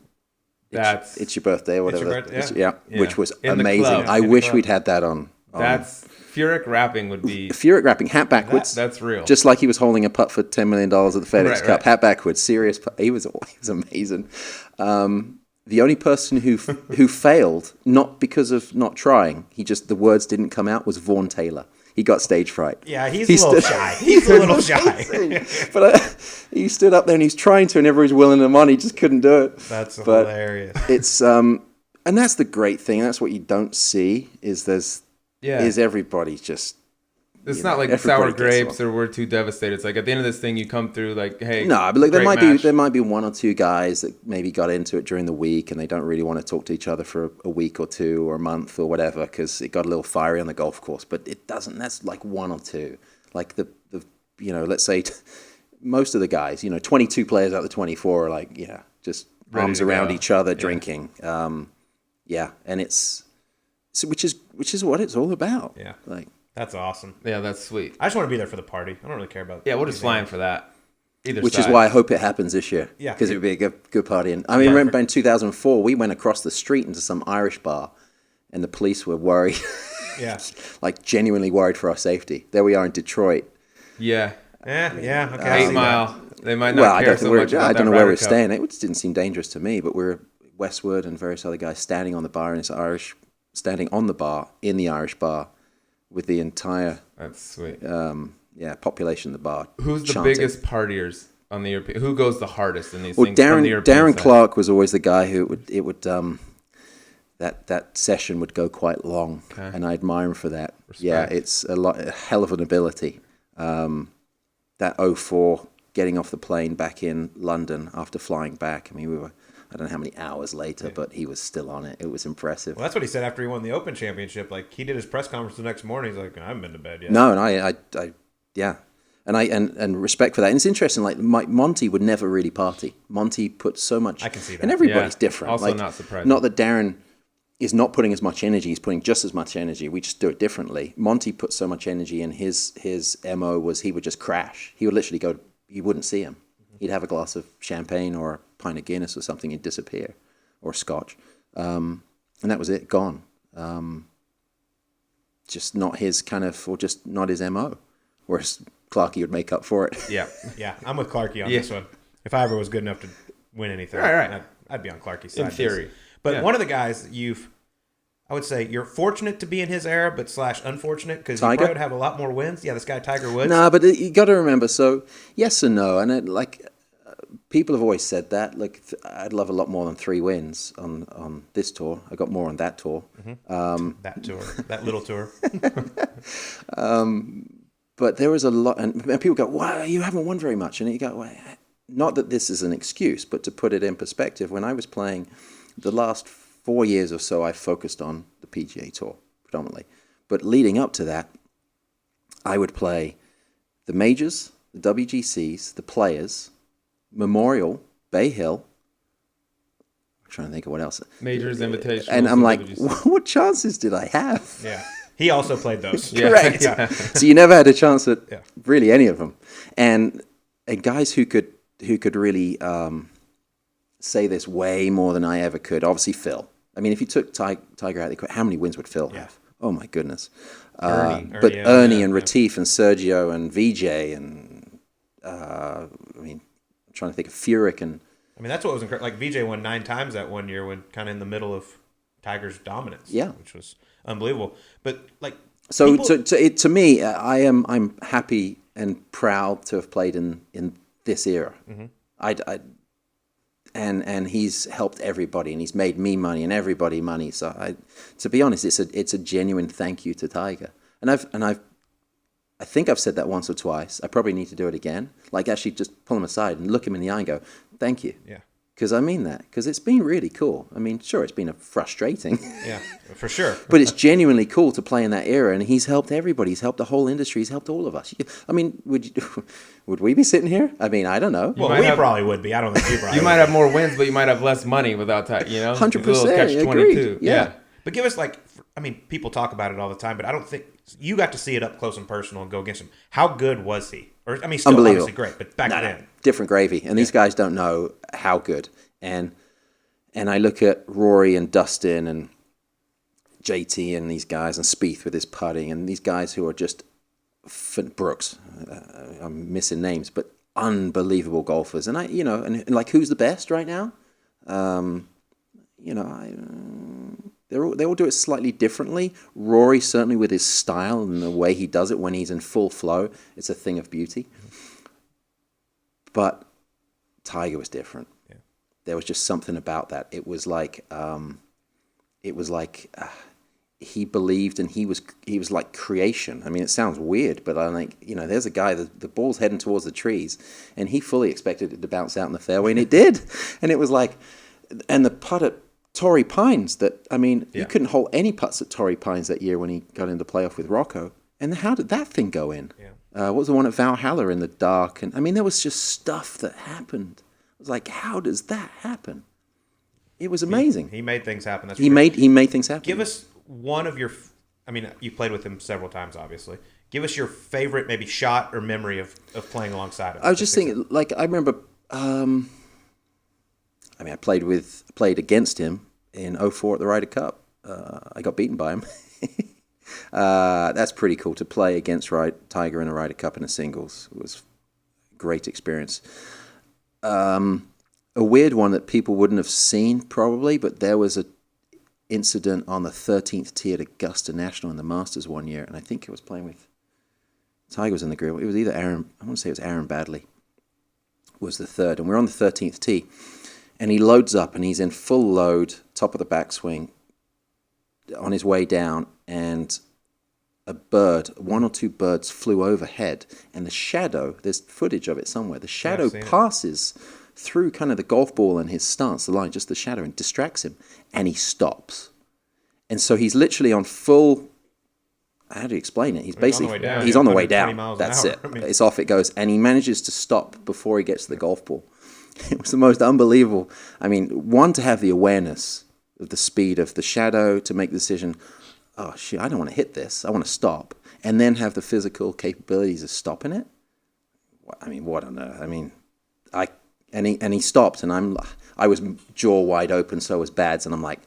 It's your birthday or whatever. Yeah, which was amazing. I wish we'd had that on. That's Furyk rapping would be Furyk rapping hat backwards. That's real. Just like he was holding a putt for $10 million at the FedEx Cup, hat backwards. Serious. He was amazing. The only person who failed, not because of not trying, the words didn't come out, was Vaughn Taylor. He got stage fright. Yeah, he's a little shy. He's a little shy. But he stood up there and he's trying to, and everybody's willing him on. He just couldn't do it. That's hilarious. It's and that's the great thing. That's what you don't see is everybody just. It's not like sour grapes or we're too devastated. It's at the end of this thing, you come through hey. No, but there might be 1 or 2 guys that maybe got into it during the week and they don't really want to talk to each other for a week or 2 or a month or whatever because it got a little fiery on the golf course. But it doesn't. That's 1 or 2. Let's say most of the guys, 22 players out of the 24 are just ready arms around each other drinking. And it's which is what it's all about. Yeah. That's awesome. Yeah, that's sweet. I just want to be there for the party. I don't really care about. Yeah, we're just flying for that. Which is why I hope it happens this year. Yeah. Because it would be a good party. And I mean, remember in 2004, we went across the street into some Irish bar, and the police were worried. Yeah. Like genuinely worried for our safety. There we are in Detroit. Yeah. Yeah. Okay. 8 Mile. They might not care so much about I don't know that where Ryder we're Cup. staying. It didn't seem dangerous to me, but we're Westwood and various other guys standing on the bar in this standing on the bar in the Irish bar with the entire That's sweet. population of the bar. Who's the chanting. biggest partiers on the European? Who goes the hardest in these Well, things? From the European Darren side? Clark was always the guy who that session would go quite long, and I admire him for that. Respect. Yeah, it's a hell of an ability. That 04 getting off the plane back in London after flying back. I mean, we were, I don't know how many hours later, but he was still on it. It was impressive. Well, that's what he said after he won the Open Championship. Like, he did his press conference the next morning. He's like, I haven't been to bed yet. No, and I yeah. And respect for that. And it's interesting, like Monty would never really party. Monty put so much. I can see that. And everybody's different. Also like, not surprising. Not that Darren is not putting as much energy. He's putting just as much energy. We just do it differently. Monty put so much energy, and his MO was he would just crash. He would literally go, you wouldn't see him. He'd have a glass of champagne or a pint of Guinness or something. He'd disappear, or scotch. And that was it, gone. Just not his kind of, or just not his MO. Whereas Clarkey would make up for it. Yeah, I'm with Clarkey on this one. If I ever was good enough to win anything, right. I'd be on Clarkey's side. In theory. But one of the guys I would say you're fortunate to be in his era, but / unfortunate because you probably would have a lot more wins. Yeah, this guy Tiger Woods. No, but you got to remember. So yes and no, and people have always said that. Like I'd love a lot more than 3 wins on this tour. I got more on that tour. That tour, that little tour. But there was a lot, and people go, "Wow, you haven't won very much." And you go, well, not that this is an excuse, but to put it in perspective, when I was playing the last 4 years or so, I focused on the PGA Tour predominantly. But leading up to that, I would play the majors, the WGCs, the Players, Memorial, Bay Hill. I'm trying to think of what else. Majors, Invitationals. And I'm like, what chances did I have? Yeah. He also played those. Correct. Yeah. So you never had a chance at really any of them. And guys who could really say this way more than I ever could. Obviously, Phil. I mean, if you took Tiger out, how many wins would Phil have? Oh my goodness. Ernie and Retief and Sergio and VJ and I mean, I'm trying to think of Furyk and. I mean, that's what was incredible. Like VJ won 9 times that one year, when kind of in the middle of Tiger's dominance. Yeah, which was unbelievable. But like, to me, I'm happy and proud to have played in this era. Mm-hmm. And he's helped everybody, and he's made me money and everybody money. So to be honest, it's a genuine thank you to Tiger. And I think I've said that once or twice. I probably need to do it again. Like actually just pull him aside and look him in the eye and go, thank you. Yeah. Because I mean that. Because it's been really cool. I mean, sure, it's been frustrating. Yeah, for sure. But it's genuinely cool to play in that era, and he's helped everybody. He's helped the whole industry. He's helped all of us. I mean, would we be sitting here? I mean, I don't know. Well, we probably would be. I don't think you probably You might have more wins, but you might have less money without that, you know? 100%. Catch-22. Yeah. But give us, like, I mean, people talk about it all the time, but I don't think you got to see it up close and personal and go against him. How good was he? Or I mean, still obviously great, but back then. Different gravy. And these guys don't know how good. And I look at Rory and Dustin and JT and these guys and Spieth with his putting and these guys who are just Brooks. I'm missing names, but unbelievable golfers. And and like who's the best right now? They all do it slightly differently. Rory certainly with his style and the way he does it when he's in full flow, it's a thing of beauty. But Tiger was different. There was just something about that. It was like he believed, and he was like creation. I mean, it sounds weird, but I'm like, there's a guy, the ball's heading towards the trees, and he fully expected it to bounce out in the fairway, and it did. And it was like, and the putt at Torrey Pines you couldn't hold any putts at Torrey Pines that year when he got into playoff with Rocco. And how did that thing go in? Yeah. What was the one at Valhalla in the dark? And I mean, there was just stuff that happened. I was like, how does that happen? It was amazing. He made things happen. That's he made things happen. Give us one of your, I mean, you played with him several times, obviously. Give us your favorite maybe shot or memory of playing alongside him. I was just thinking, like, I remember, I played against him in 2004 at the Ryder Cup. I got beaten by him. That's pretty cool to play against Tiger in a Ryder Cup in a singles. It was a great experience. A weird one that people wouldn't have seen probably, but there was a incident on the 13th tee at Augusta National in the Masters one year, and I think it was playing with Tiger was in the group. It was either Aaron, I want to say it was Aaron Badley, was the third, and we're on the 13th tee, and he loads up, and he's in full load, top of the backswing, on his way down, and one or two birds flew overhead, and the shadow, there's footage of it somewhere, the shadow passes through kind of the golf ball and his stance, the line, just the shadow, and distracts him, and he stops. And so he's literally on full, how do you explain it? He's on the way down. That's it. It's off it goes. And he manages to stop before he gets to the golf ball. It was the most unbelievable. I mean, one, to have the awareness of the speed of the shadow, to make the decision, oh, shit, I don't want to hit this. I want to stop. And then have the physical capabilities of stopping it. I mean, what on earth? I mean, and he stopped, and I was jaw wide open, so was Bads, and I'm like,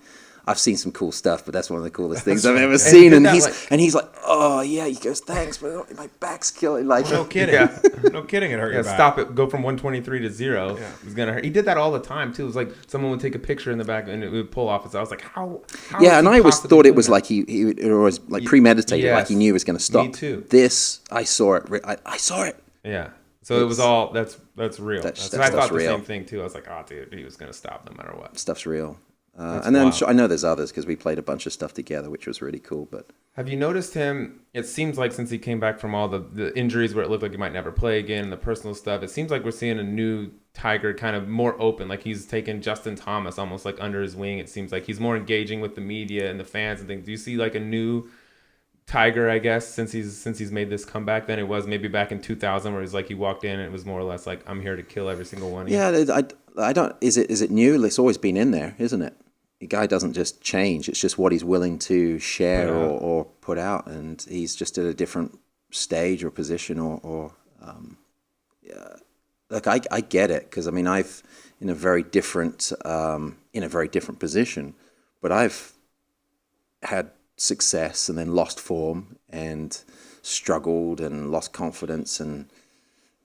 I've seen some cool stuff, but that's one of the coolest things I've ever seen. And he's like, oh yeah, he goes, thanks, but my back's killing. Like, no kidding, no kidding, it hurt your back. Stop it, go from 123 to 0. Yeah. It was gonna hurt. He did that all the time too. It was like someone would take a picture in the back and it would pull off. So I was like, how yeah, and I always thought it was like he was like premeditated, yes, like he knew it was going to stop. Me too. This, I saw it. I saw it. Yeah. So it was all that's real. I thought the real. same thing too. I was like, oh, dude, he was going to stop no matter what. Stuff's real. And then I know there's others because we played a bunch of stuff together, which was really cool. But have you noticed him? It seems like since he came back from all the injuries where it looked like he might never play again, and the personal stuff, it seems like we're seeing a new Tiger, kind of more open. Like he's taken Justin Thomas almost like under his wing. It seems like he's more engaging with the media and the fans and things. Do you see like a new Tiger, I guess, since he's made this comeback than it was maybe back in 2000, where he walked in and it was more or less like, I'm here to kill every single one of you? Yeah, I don't. Is it new? It's always been in there, isn't it? The guy doesn't just change. It's just what he's willing to share or put out, and he's just at a different stage or position Look, I get it, because I mean I've in a very different position, but I've had success and then lost form and struggled and lost confidence and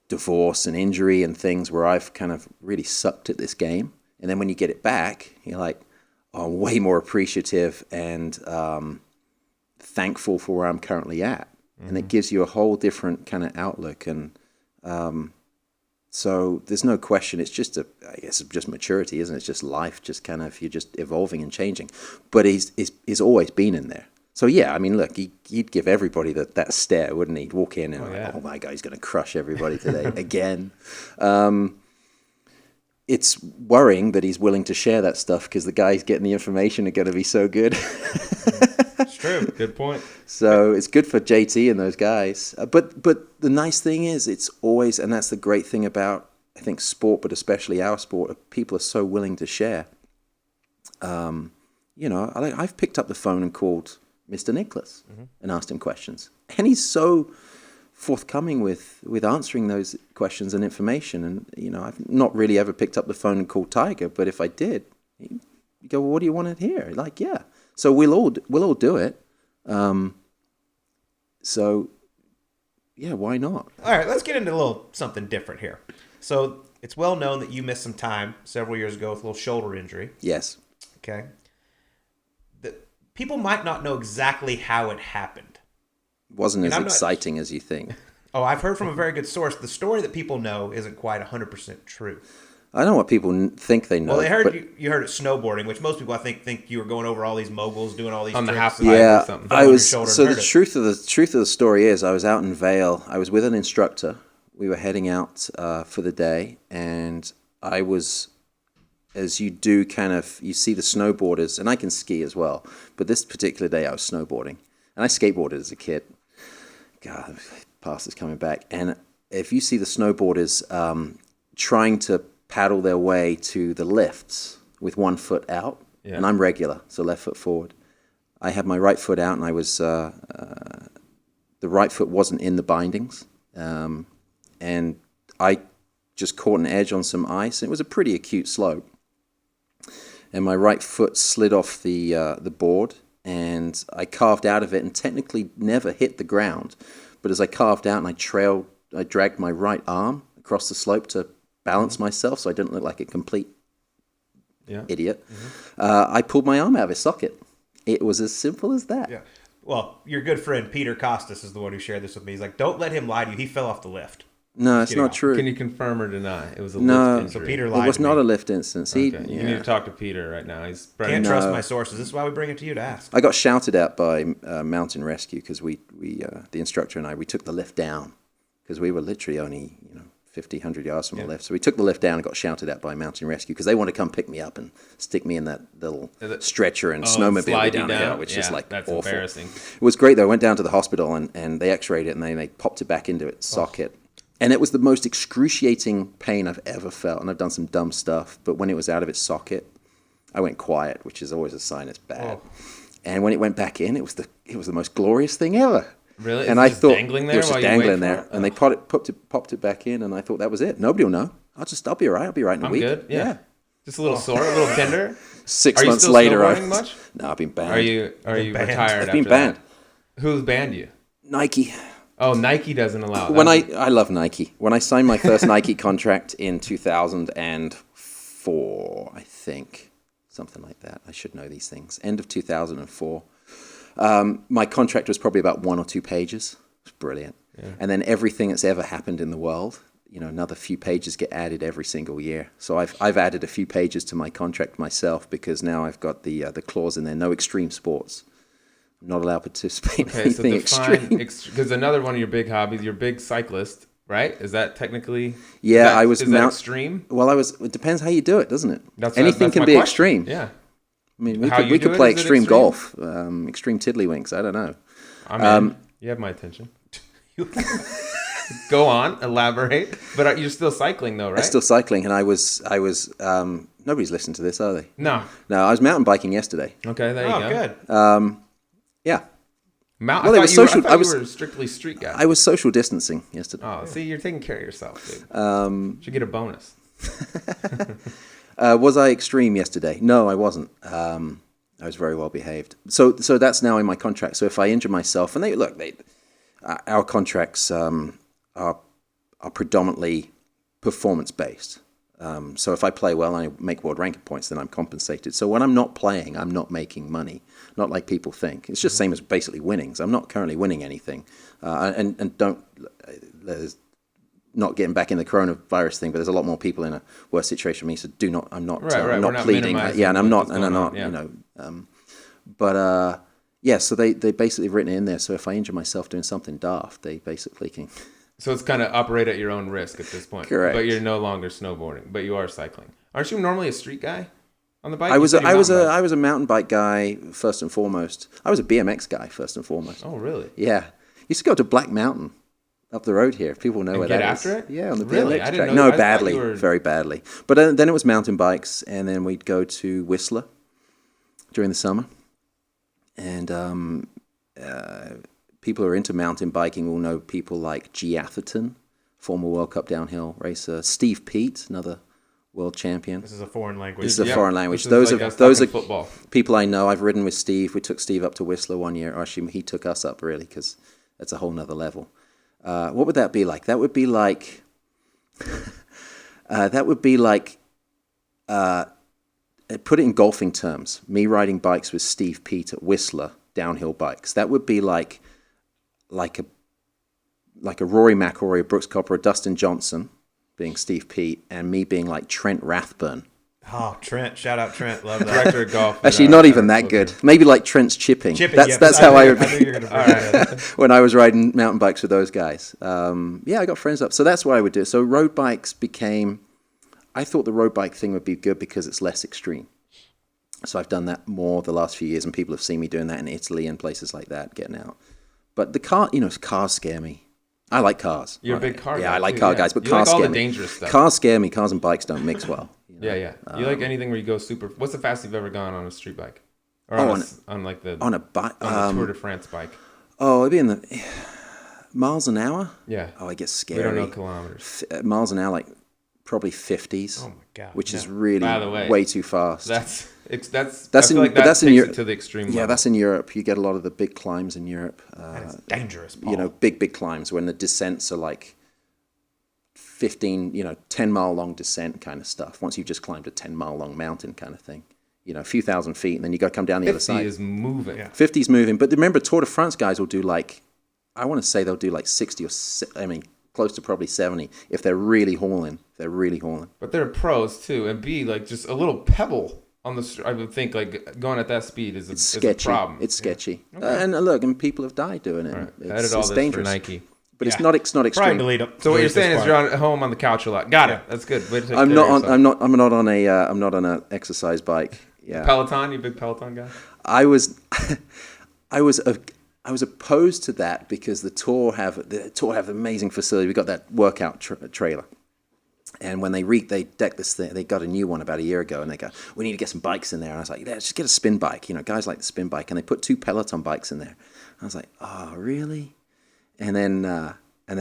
divorce and injury and things where I've kind of really sucked at this game. And then when you get it back, you're like, oh, I'm way more appreciative and thankful for where I'm currently at. Mm-hmm. And it gives you a whole different kind of outlook. And so there's no question. It's just I guess it's just maturity, isn't it? It's just life, just kind of, you're just evolving and changing. But he's always been in there. So yeah, I mean, look, he'd give everybody that stare, wouldn't he? He'd walk in and oh my God, he's going to crush everybody today again. It's worrying that he's willing to share that stuff, because the guys getting the information are going to be so good. It's true. Good point. So it's good for JT and those guys. But the nice thing is, it's always, and that's the great thing about, I think, sport, but especially our sport, people are so willing to share. I've picked up the phone and called Mr. Nicklaus and asked him questions. And he's so forthcoming with answering those questions and information. And, I've not really ever picked up the phone and called Tiger, but if I did, you go, well, what do you want to hear? Like, yeah. So we'll all do it. So, yeah, why not? All right, let's get into a little something different here. So it's well known that you missed some time several years ago with a little shoulder injury. Yes. Okay. People might not know exactly how it happened. It wasn't as exciting as you think. Oh, I've heard from a very good source. The story that people know isn't quite 100% true. I know what people think they know. Well, they heard you heard it snowboarding, which most people I think you were going over all these moguls, doing all these on tricks. The half pipe or something. I was. So the truth of the story is, I was out in Vail. I was with an instructor. We were heading out for the day, and I was, as you do, you see the snowboarders, and I can ski as well. But this particular day, I was snowboarding, and I skateboarded as a kid. God, past is coming back. And if you see the snowboarders trying to paddle their way to the lifts with one foot out, and I'm regular, so left foot forward. I had my right foot out, and I was the right foot wasn't in the bindings, and I just caught an edge on some ice. It was a pretty acute slope, and my right foot slid off the board, and I carved out of it, and technically never hit the ground. But as I carved out and I dragged my right arm across the slope to balance myself, so I didn't look like a complete idiot. I pulled my arm out of his socket. It was as simple as that. Yeah. Well, your good friend Peter Knost is the one who shared this with me. He's like, don't let him lie to you. He fell off the lift. No, it's not true. Can you confirm or deny? It was a No, lift injury. So Peter lied. It was to not me. a lift instance. Okay. You need to talk to Peter right now. He's Can't trust my sources. This is why we bring it to you to ask. I got shouted at by Mountain Rescue because we the instructor and I, we took the lift down because we were literally only 50, 100 yards from the lift. So we took the lift down and got shouted at by Mountain Rescue because they want to come pick me up and stick me in that little stretcher and snowmobile down the hill, which is like that's awful. Embarrassing. It was great though. I went down to the hospital and they x-rayed it and they popped it back into its socket. And it was the most excruciating pain I've ever felt. And I've done some dumb stuff, but when it was out of its socket, I went quiet, which is always a sign it's bad. And when it went back in, it was the most glorious thing ever. Really? And I thought dangling there it was just while you dangling wait there, for it? and they popped it back in, and I thought that was it. Nobody will know. I'll be all right. I'll be right in a I'm week. good. Yeah. Just a little sore, a little tender. 6 Are you months still later, snowboarding much? No, I've been banned. Are you banned. retired? I've been after banned. that? Who's banned you? Nike. Oh, Nike doesn't allow. When I love Nike. When I signed my first Nike contract in 2004, I think, something like that. I should know these things. End of 2004. My contract was probably about 1 or 2 pages. It was brilliant. Yeah. And then everything that's ever happened in the world, another few pages get added every single year. So I've added a few pages to my contract myself because now I've got the clause in there: no extreme sports. I'm not allowed to participate in anything extreme. Because another one of your big hobbies, you're a big cyclist, right? Is that technically? Yeah, I was. Is that extreme? Well, It depends how you do it, doesn't it? Anything can be extreme. Yeah. I mean, we could play extreme golf, extreme tiddlywinks. I don't know. You have my attention. Go on, elaborate. But you're still cycling, though, right? I'm still cycling, and I was. Nobody's listened to this, are they? No. I was mountain biking yesterday. Okay, there you go. Good. Yeah. I thought you were strictly street guy. I was social distancing yesterday. Oh, see, you're taking care of yourself, dude. Should get a bonus. Was I extreme yesterday? No, I wasn't. I was very well behaved. So that's now in my contract. So if I injure myself, and our contracts are predominantly performance based. So if I play well and I make world ranking points, then I'm compensated. So when I'm not playing, I'm not making money. Not like people think. It's just same as basically winning. So I'm not currently winning anything. There's not getting back in the coronavirus thing, but there's a lot more people in a worse situation than me. So I'm not pleading. Yeah, and I'm not. So they basically written it in there. So if I injure myself doing something daft, they basically can. So it's kind of operate at your own risk at this point. Correct. But you're no longer snowboarding, but you are cycling. Aren't you normally a street guy on the bike? I was a mountain bike guy first and foremost. I was a BMX guy first and foremost. Oh, really? Yeah. Used to go to Black Mountain up the road here. People know where that is. Get after it? Yeah, on the really? BMX track. No, badly, very badly. But then it was mountain bikes, and then we'd go to Whistler during the summer. And people who are into mountain biking will know people like G. Atherton, former World Cup downhill racer. Steve Peat, another world champion. This is a foreign language. This is a foreign language. Those are football. People I know. I've ridden with Steve. We took Steve up to Whistler one year. Or actually, he took us up, really, because that's a whole nother level. What would that be like? That would be like... put it in golfing terms. Me riding bikes with Steve Peat at Whistler, downhill bikes. That would be like a Rory McIlroy, a Brooks Koepka, a Dustin Johnson being Steve Peat, and me being like Trent Rathburn. Oh, Trent! Shout out Trent. Love that. Director of golf. Actually, not even that good. Maybe like Trent's chipping. That's how I would be. When I was riding mountain bikes with those guys. I got friends up. So that's what I would do. So road bikes became... I thought the road bike thing would be good because it's less extreme. So I've done that more the last few years, and people have seen me doing that in Italy and places like that, getting out. But the cars scare me. I like cars. You're a big car guy. Yeah, I like car guys, but you cars like all scare the me. dangerous stuff. Cars scare me. Cars and bikes don't mix well. Yeah. You like anything where you go super... What's the fastest you've ever gone on a street bike? Or on a bike, on the Tour de France bike. Oh, it'd be in the miles an hour. Yeah. Oh, it gets scary. We don't know kilometers. Miles an hour, like probably 50s. Oh my god! Which is really By the way, way too fast. That's in Europe to the extreme. Yeah, that's in Europe. You get a lot of the big climbs in Europe. That is dangerous, Paul. You know, big climbs when the descents are like 15, 10-mile long descent kind of stuff. Once you've just climbed a 10-mile long mountain kind of thing. A few thousand feet, and then you got to come down the other side. 50 is moving. Yeah. 50's moving. But remember, Tour de France guys will do I want to say they'll do 60 or, close to probably 70 if they're really hauling. But they're pros too, and just a little pebble on the. I would think going at that speed is a problem. It's sketchy. Okay. And look, and people have died doing it. Right. It's all this dangerous for Nike. But it's not extreme. So what you're saying is you're at home on the couch a lot. Got it. That's good. I'm not on an exercise bike. Yeah. Peloton, you big Peloton guy? I was opposed to that because the Tour have an amazing facility. We got that workout trailer, and when they decked this thing, they got a new one about a year ago, and they go, "We need to get some bikes in there." And I was like, "Yeah, just get a spin bike." Guys like the spin bike, and they put 2 Peloton bikes in there. I was like, "Oh, really?" And then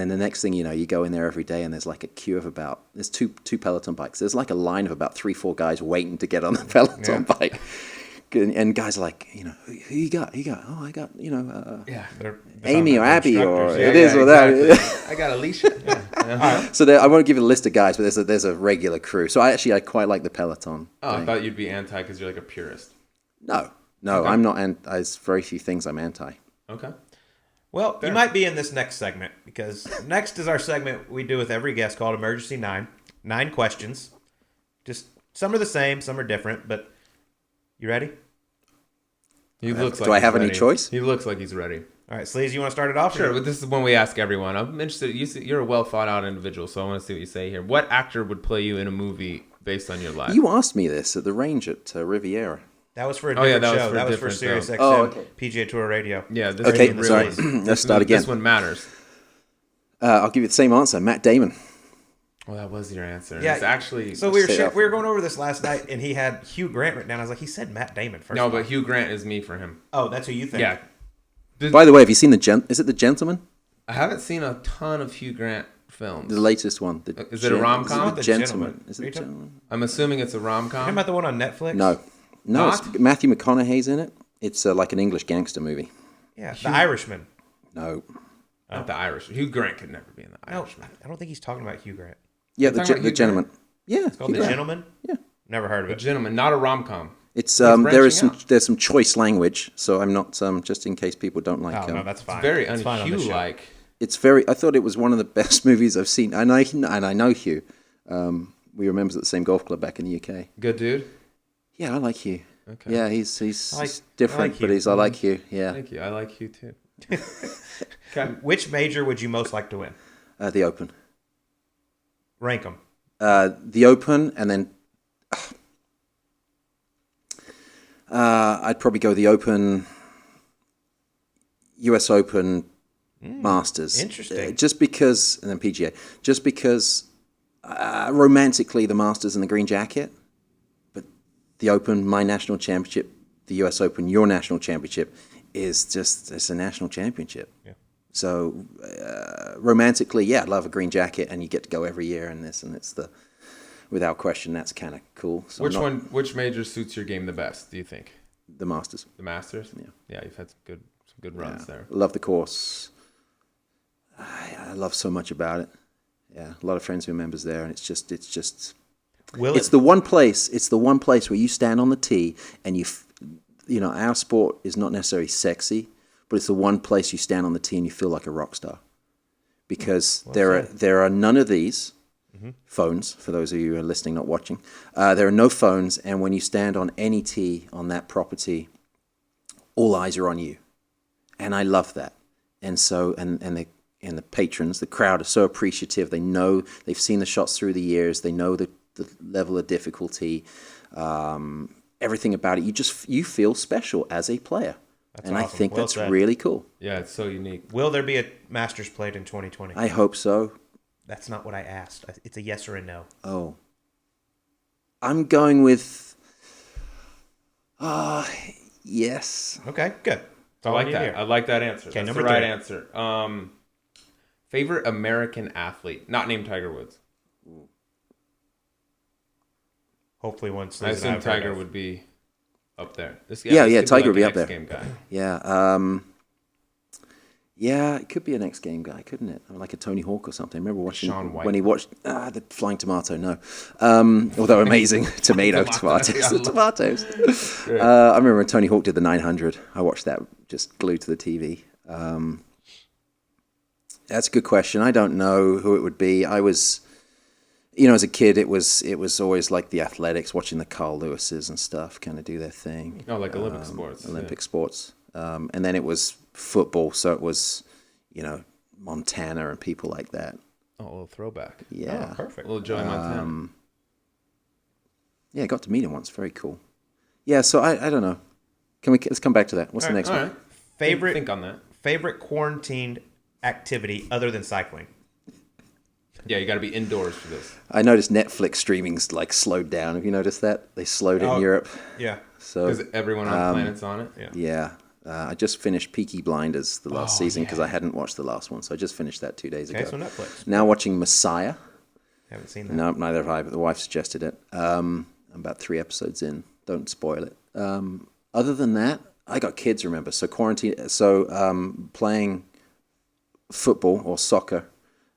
the next thing you know, you go in there every day, and there's like a queue of there's two Peloton bikes. There's like a line of about 3-4 guys waiting to get on the Peloton bike. And guys are like, who you got? Oh, I got, they're Amy or Abby or that. I got Alicia. Yeah. So I won't give you a list of guys, but there's a regular crew. So I quite like the Peloton. Oh, thing. I thought you'd be anti because you're like a purist. No, okay. I'm not. There's very few things I'm anti. Okay. Well, you might be in this next segment because next is our segment we do with every guest called Emergency 9. 9 questions. Just some are the same, some are different, but you ready? He looks like do I have any choice? He looks like he's ready. All right, Sleaze, you want to start it off? Sure, but this is one we ask everyone. I'm interested. You're a well thought out individual, so I want to see what you say here. What actor would play you in a movie based on your life? You asked me this at the range at Riviera. That was for a different show. That was for Sirius XM, PGA Tour Radio. Yeah. Sorry. Let's start again. This one matters. I'll give you the same answer. Matt Damon. Well, that was your answer. Yeah. It's actually. So we were going over this last night, and he had Hugh Grant written down. I was like, he said Matt Damon first. No, but Hugh Grant is me for him. Oh, that's who you think? Yeah. By the way, have you seen is it The Gentleman? I haven't seen a ton of Hugh Grant films. The latest one. Is it a rom-com? The Gentleman. Is it The Gentleman? I'm assuming it's a rom-com. You talking about the one on Netflix? No, it's Matthew McConaughey's in it. It's like an English gangster movie. Yeah, The Irishman. No. Not The Irishman. Hugh Grant could never be in The Irishman. I don't think he's talking about Hugh Grant. Yeah, The Gentleman. Yeah. It's called The Gentleman? Yeah. Never heard of it. The Gentleman, not a rom-com. It's there's some choice language, so I'm not just in case people don't like. Oh, no, that's fine. It's very un-Hugh-like. It's very. I thought it was one of the best movies I've seen, and I know Hugh. We were members at the same golf club back in the UK. Good dude. Yeah, I like Hugh. Okay. Yeah, he's different, but I like Hugh. Yeah. Thank you. I like Hugh too. Okay. Which major would you most like to win? The Open. Rank them. The Open, and then I'd probably go the Open, US Open, Masters. Interesting. Just because, and then PGA. Just because romantically the Masters and the green jacket, but the Open, my national championship, the US Open, your national championship, it's a national championship. Yeah. So romantically, I'd love a green jacket, and you get to go every year in this, and it's without question, that's kind of cool. So which major suits your game the best, do you think? The Masters. The Masters? Yeah. Yeah, you've had some good runs there. Love the course. I love so much about it. Yeah, a lot of friends who are members there, and it's the one place. It's the one place where you stand on the tee, and our sport is not necessarily sexy, but it's the one place you stand on the tee and you feel like a rock star, because there are none of these phones. For those of you who are listening, not watching, there are no phones, and when you stand on any tee on that property, all eyes are on you, and I love that. And so, and the patrons, the crowd are so appreciative. They know, they've seen the shots through the years. They know the level of difficulty, everything about it. You feel special as a player. That's awesome. I think that's really cool. Yeah, it's so unique. Will there be a Masters played in 2020? I hope so. That's not what I asked. It's a yes or a no. Oh. I'm going with... Yes. Okay, good. I like that. I like that answer. Okay, That's number the right 3. answer. Favorite American athlete, not named Tiger Woods. Hopefully once. I assume Tiger would be up there. Tiger would be up there. Game guy. Yeah. Yeah, it could be an X game guy, couldn't it? Or like a Tony Hawk or something. I remember watching Shaun White. when he watched the Flying Tomato. No, although amazing tomatoes. Tomatoes. I remember when Tony Hawk did the 900. I watched that just glued to the TV. That's a good question. I don't know who it would be. I was, as a kid, it was always like the athletics, watching the Carl Lewises and stuff, kind of do their thing. Oh, like Olympic sports. Olympic sports. And then it was football, so it was, Montana and people like that. Oh, a little throwback. Yeah. Oh, perfect. A little Joey Montana. Yeah, I got to meet him once. Very cool. Yeah, so I don't know. Let's come back to that. What's the next one? Right. Favorite Think on that. Favorite quarantined activity other than cycling? Yeah, you got to be indoors for this. I noticed Netflix streaming's like slowed down. Have you noticed that? They slowed it in Europe. Yeah. So Because everyone on the planet's on it. Yeah. I just finished Peaky Blinders the last season because I hadn't watched the last one. So I just finished that 2 days ago. Okay, so Netflix. Now watching Messiah. Haven't seen that. No, neither have I, but the wife suggested it. I'm about 3 episodes in. Don't spoil it. Other than that, I got kids, remember. So playing football or soccer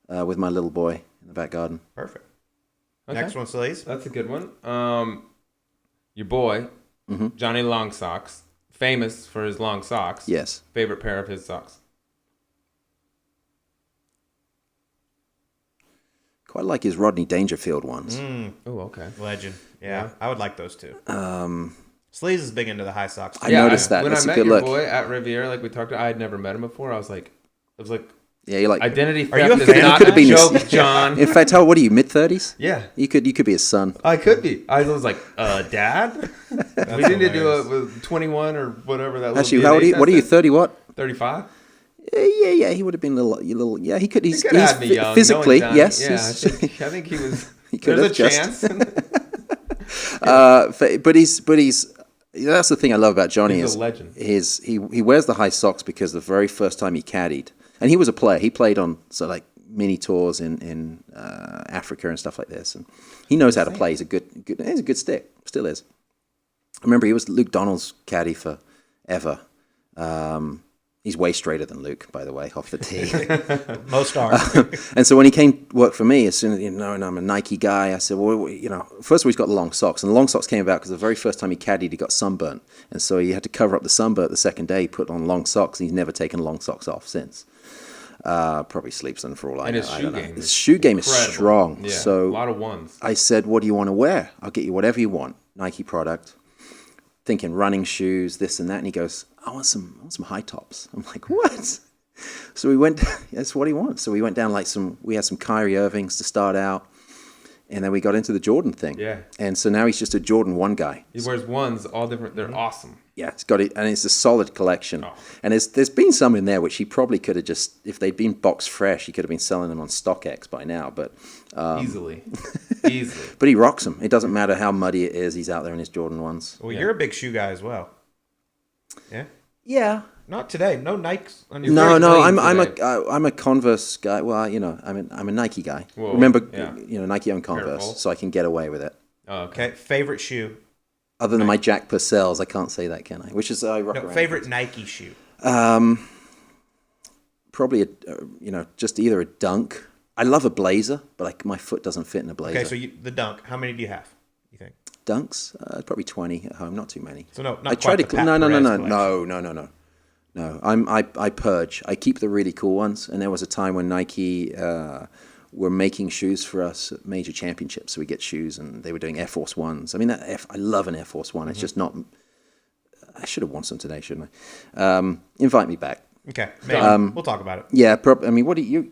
with my little boy in the back garden. Perfect. Okay. Next one, Sleaze. That's a good one. Your boy, Johnny Long Socks, famous for his long socks. Yes. Favorite pair of his socks? Quite like his Rodney Dangerfield ones. Oh, okay. Legend. Yeah, I would like those too. Sleaze is big into the high socks. I noticed that. When That's I a met good your look. boy at Riviera, like we talked about, I had never met him before. I was like, yeah, you're like identity Are you a theft is fan? not Could have a been joke, John. In fact, what are you, mid-30s? Yeah. You could be his son. I could be. I was like, Dad? We need to do hilarious. a 21 or whatever that was. Actually, how old are you? What are you, 30 what? 35? Yeah, he would have been a little, yeah, he could, he's had me young. physically, Knowing yes. Johnny. Yeah, I think he was, could there's a have chance. But he's, that's the thing I love about Johnny He's is a legend. he wears the high socks because the very first time he caddied, and he was a player, he played on, mini tours in Africa and stuff like this, and he knows how to play. He's a good stick, still is. I remember he was Luke Donald's caddy forever. He's way straighter than Luke, by the way, off the tee. Most are. And so when he came to work for me, as soon as, and I'm a Nike guy, I said, well, first of all, he's got the long socks. And the long socks came about because the very first time he caddied, he got sunburnt. And so he had to cover up the sunburnt the second day, put on long socks, and he's never taken long socks off since. Probably sleeps in for all I know. his shoe game. His shoe game is strong. Yeah, So a lot of ones. I said, what do you want to wear? I'll get you whatever you want. Nike product. Thinking running shoes, this and that. And he goes, I want some high tops. I'm like, what? So we went, that's what he wants. So we went down we had some Kyrie Irvings to start out. And then we got into the Jordan thing. Yeah. And so now he's just a Jordan 1 guy. He wears ones, all different. They're awesome. Yeah, it's got it, and it's a solid collection. Oh. And there's been some in there which he probably could have just, if they'd been boxed fresh, he could have been selling them on StockX by now. But Easily. But he rocks them. It doesn't matter how muddy it is. He's out there in his Jordan 1s. Well, you're a big shoe guy as well. Yeah. Yeah. Not today. No Nikes on your No, clean I'm a Converse guy. Well, I'm a Nike guy. Whoa, Remember, yeah. Nike owned Converse, Careful. so I can get away with it. Oh, okay. Okay. Favorite shoe. Other than my Jack Purcells, I can't say that, can I? Which is I rock around. Favorite Nike shoe. Probably just either a Dunk. I love a Blazer, but my foot doesn't fit in a Blazer. Okay, so the Dunk. How many do you have? You think? Dunks, probably 20 at home, not too many. So no, not I quite try the to Pat no. Perez No, I purge. I keep the really cool ones. And there was a time when Nike were making shoes for us at major championships. So we get shoes, and they were doing Air Force Ones. I mean, I love an Air Force One. It's just not. I should have worn some today, shouldn't I? Invite me back. Okay, maybe. We'll talk about it. Yeah, I mean, what do you?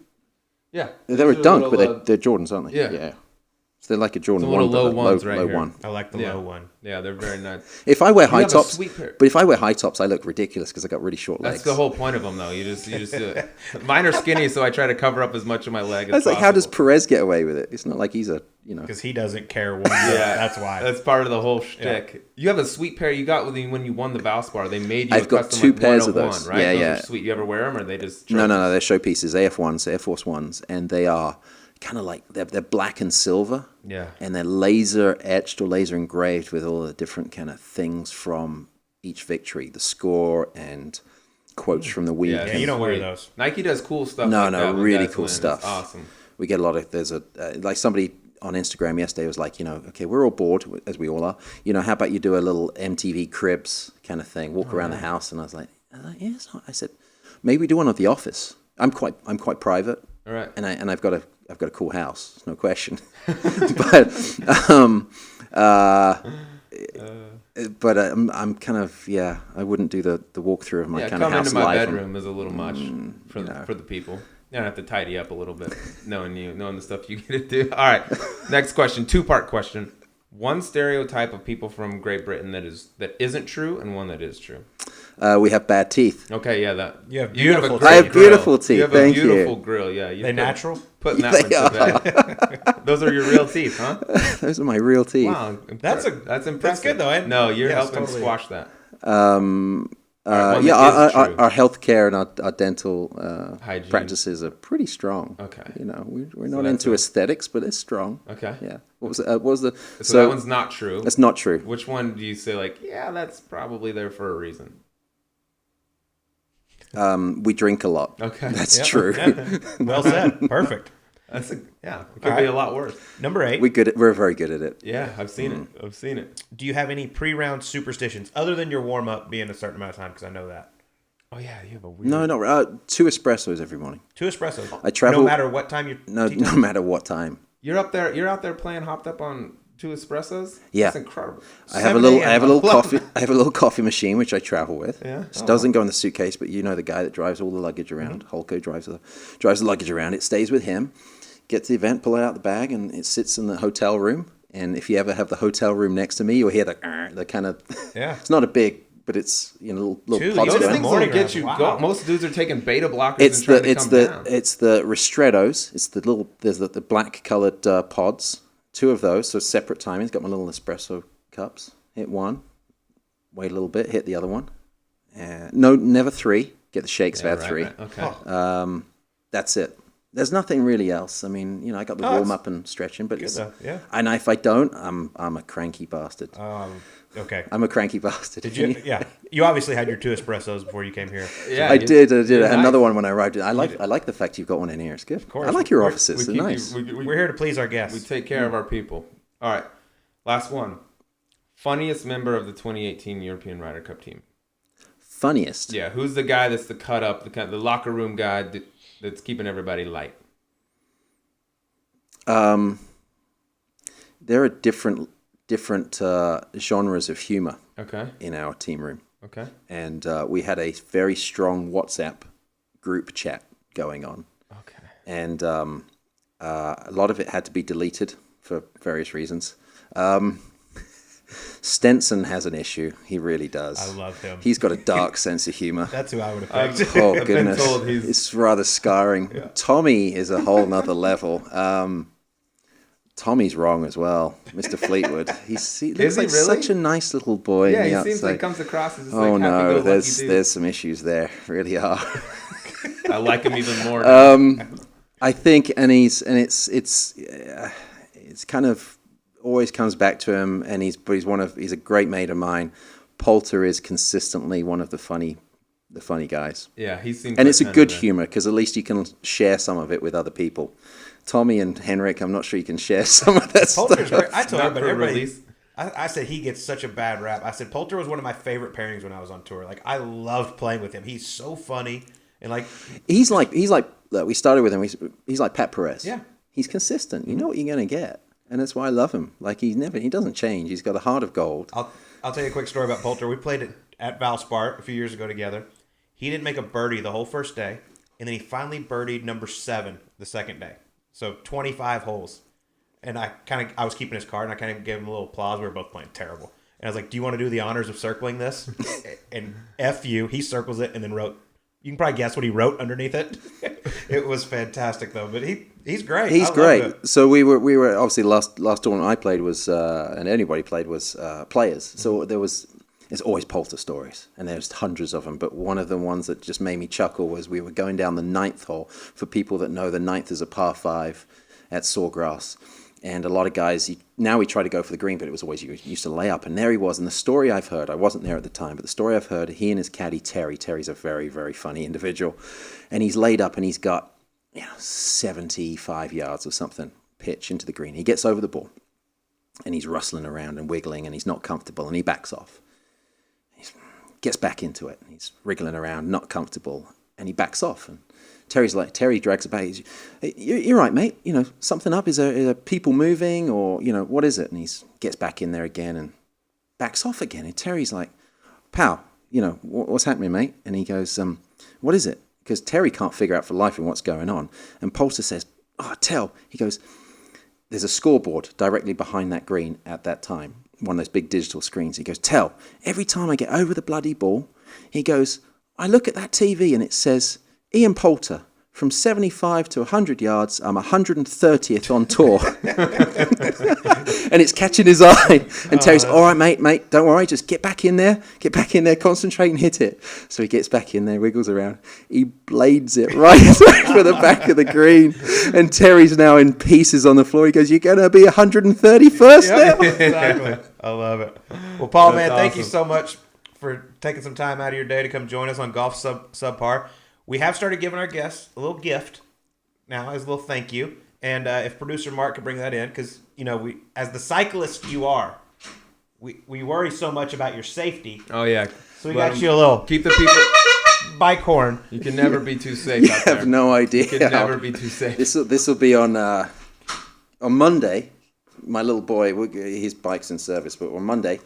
Yeah. They're a These are Dunk, little, but they're Jordans, aren't they? Yeah. Yeah. So they're like a Jordan It's a little 1, but low a ones low, right low here. one. I like the low one. Yeah, they're very nice. If I wear high have a tops, sweet pair. but if I wear high tops, I look ridiculous because I got really short legs. That's the whole point of them, though. You just do it. Mine are skinny, so I try to cover up as much of my leg as I was like, possible. how does Perez get away with it? It's not like he's because he doesn't care one bit. That's why. That's part of the whole shtick. Yeah. You have a sweet pair you got when you won the Valspar. They made you I've a got custom 2 pairs of 101, those. right? Yeah, those yeah. are sweet. You ever wear them, or are they just No, they're showpieces, AF1s, Air Force Ones, and they are kind of like they're black and silver. Yeah. And they're laser etched or laser engraved with all the different kind of things from each victory, the score and quotes from the week. Yeah, you don't wear those. Nike does cool stuff. No, like that really cool stuff. It's awesome. We get a lot of, there's like somebody on Instagram yesterday was like, okay, we're all bored, as we all are. How about you do a little MTV Cribs kind of thing, walk around the house? And I was like, yeah, it's not. I said, maybe we do one of The Office. I'm quite private. All right. And I've got a cool house, no question. But I'm kind of, I wouldn't do the walkthrough of my kind of house. Coming into my bedroom is a little much for the people. You don't have to tidy up a little bit, knowing the stuff you get to do. All right, next question, 2-part question. One stereotype of people from Great Britain that isn't true, and one that is true. We have bad teeth. Okay, yeah, that you have beautiful. I have beautiful teeth. You have Thank a beautiful you. grill. Yeah, They natural. Putting that one to bed. Those are your real teeth, huh? Those are my real teeth. Wow, that's impressive. That's good though. No, you're helping totally. Squash that. Our healthcare and our dental Hygiene. practices are pretty strong. Okay. We're not into aesthetics, but it's strong. Okay. Yeah. What was the? So that one's not true. That's not true. Which one do you say that's probably there for a reason? We drink a lot. Okay. That's true. Yeah. Well said. Perfect. It could be a lot worse. Number 8. We're very good at it. Yeah, I've seen it. Do you have any pre-round superstitions other than your warm-up being a certain amount of time? Because I know that. Oh yeah, you have a weird. No. 2 espressos every morning. 2 espressos. I travel. No matter what time you. No matter what time. You're out there playing hopped up on 2 espressos. Yeah, that's incredible. I have a little coffee. I have a little coffee machine which I travel with. Yeah, It doesn't go in the suitcase, but the guy that drives all the luggage around. Holko drives the luggage around. It stays with him. Get to the event, pull it out the bag, and it sits in the hotel room. And if you ever have the hotel room next to me, you'll hear the kind of. Yeah. It's not a big, but it's little Two, pods those going. things Morning get you. Wow. Most dudes are taking beta blockers It's and trying the to come down. it's the ristrettos. It's the little there's the black colored pods. 2 of those, so separate timings. Got my little espresso cups. Hit one, wait a little bit, hit the other one. Never 3. Get the shakes if I have 3. Right. Okay. That's it. There's nothing really else. I mean, I got the warm up and stretching, but it's, yeah. And if I don't, I'm a cranky bastard. Okay. I'm a cranky bastard. Did you? Yeah. You obviously had your 2 espressos before you came here. Yeah, I did. Nice. Another one when I arrived. I like the fact you've got one in here. It's good. Of course. I like your offices. They're nice. We're here to please our guests. We take care of our people. All right. Last one. Funniest member of the 2018 European Ryder Cup team. Funniest. Yeah. Who's the guy that's the cut up, the locker room guy that's keeping everybody light? There are different genres of humor. Okay. In our team room. Okay. And we had a very strong WhatsApp group chat going on. Okay. And a lot of it had to be deleted for various reasons. Stenson has an issue. He really does. I love him. He's got a dark sense of humor. That's who I would have picked. Oh, goodness. It's rather scarring. Yeah. Tommy is a whole nother level. Tommy's wrong as well, Mr. Fleetwood. He looks like such a nice little boy. Yeah, he seems like comes across as oh no, there's some issues there. Really are. I like him even more. I think, it's kind of always comes back to him, and he's a great mate of mine. Poulter is consistently one of the funny guys. Yeah, he seems. And it's a good humor because at least you can share some of it with other people. Tommy and Henrik, I'm not sure you can share some of that Poulter's stuff. Great. I told him, but everybody. I said he gets such a bad rap. I said Poulter was one of my favorite pairings when I was on tour. Like I loved playing with him. He's so funny and like he's like we started with him. He's like Pat Perez. Yeah, he's consistent. You know what you're gonna get, and that's why I love him. Like he doesn't change. He's got a heart of gold. I'll tell you a quick story about Poulter. We played it at Valspar a few years ago together. He didn't make a birdie the whole first day, and then he finally birdied number 7 the second day. So 25 holes. and I was keeping his card, and I kind of gave him a little applause. We were both playing terrible. And I was like, do you want to do the honors of circling this? And F you. He circles it and then wrote. You can probably guess what he wrote underneath it. It was fantastic, though. But he's great. He's great. So we were obviously the last tournament I played was, and anybody played was Players. So there's always Poulter stories, and there's hundreds of them. But one of the ones that just made me chuckle was we were going down the 9th hole. For people that know, the 9th is a par 5 at Sawgrass. And a lot of guys, now we try to go for the green, but it was always you used to lay up. And there he was. And the story I've heard, I wasn't there at the time, but the story I've heard, he and his caddy, Terry's a very, very funny individual. And he's laid up and he's got 75 yards or something pitch into the green. He gets over the ball and he's rustling around and wiggling and he's not comfortable and he backs off. He gets back into it and he's wriggling around, not comfortable, and he backs off. And Terry drags it back. You're right, mate. Something up. Is there people moving or, what is it? And he gets back in there again and backs off again. And Terry's like, pal, what's happening, mate? And he goes, what is it? Because Terry can't figure out for life what's going on. And Poulter says, tell. He goes, there's a scoreboard directly behind that green at that time. One of those big digital screens. He goes, tell, every time I get over the bloody ball, he goes, I look at that TV and it says, Ian Poulter, from 75 to 100 yards, I'm 130th on tour. And it's catching his eye. And Terry's, all right, mate, don't worry, just get back in there, concentrate and hit it. So he gets back in there, wiggles around. He blades it right for the back of the green. And Terry's now in pieces on the floor. He goes, you're going to be 131st now? Exactly. I love it. Well, Paul, man, thank you so much for taking some time out of your day to come join us on Golf Subpar. We have started giving our guests a little gift now as a little thank you. And if producer Mark could bring that in, because, we, as the cyclist you are, we worry so much about your safety. Oh, yeah. So we got you a little... Keep the people... bike horn. You can never be too safe out there. You have no idea. You can never be too safe. This will be on Monday. My little boy, his bike's in service, but on Monday...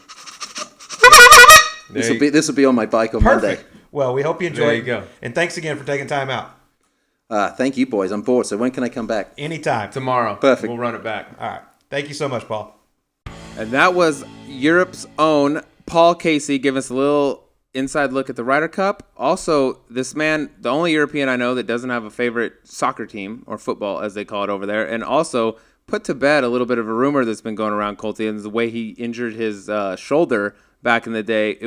This will be on my bike on Monday. Well, we hope you enjoy. There you go. And thanks again for taking time out. Thank you, boys. I'm bored. So when can I come back? Anytime. Tomorrow. Perfect. We'll run it back. All right. Thank you so much, Paul. And that was Europe's own Paul Casey giving us a little inside look at the Ryder Cup. Also, this man, the only European I know that doesn't have a favorite soccer team, or football as they call it over there, and also put to bed a little bit of a rumor that's been going around, Colty, and the way he injured his shoulder back in the day.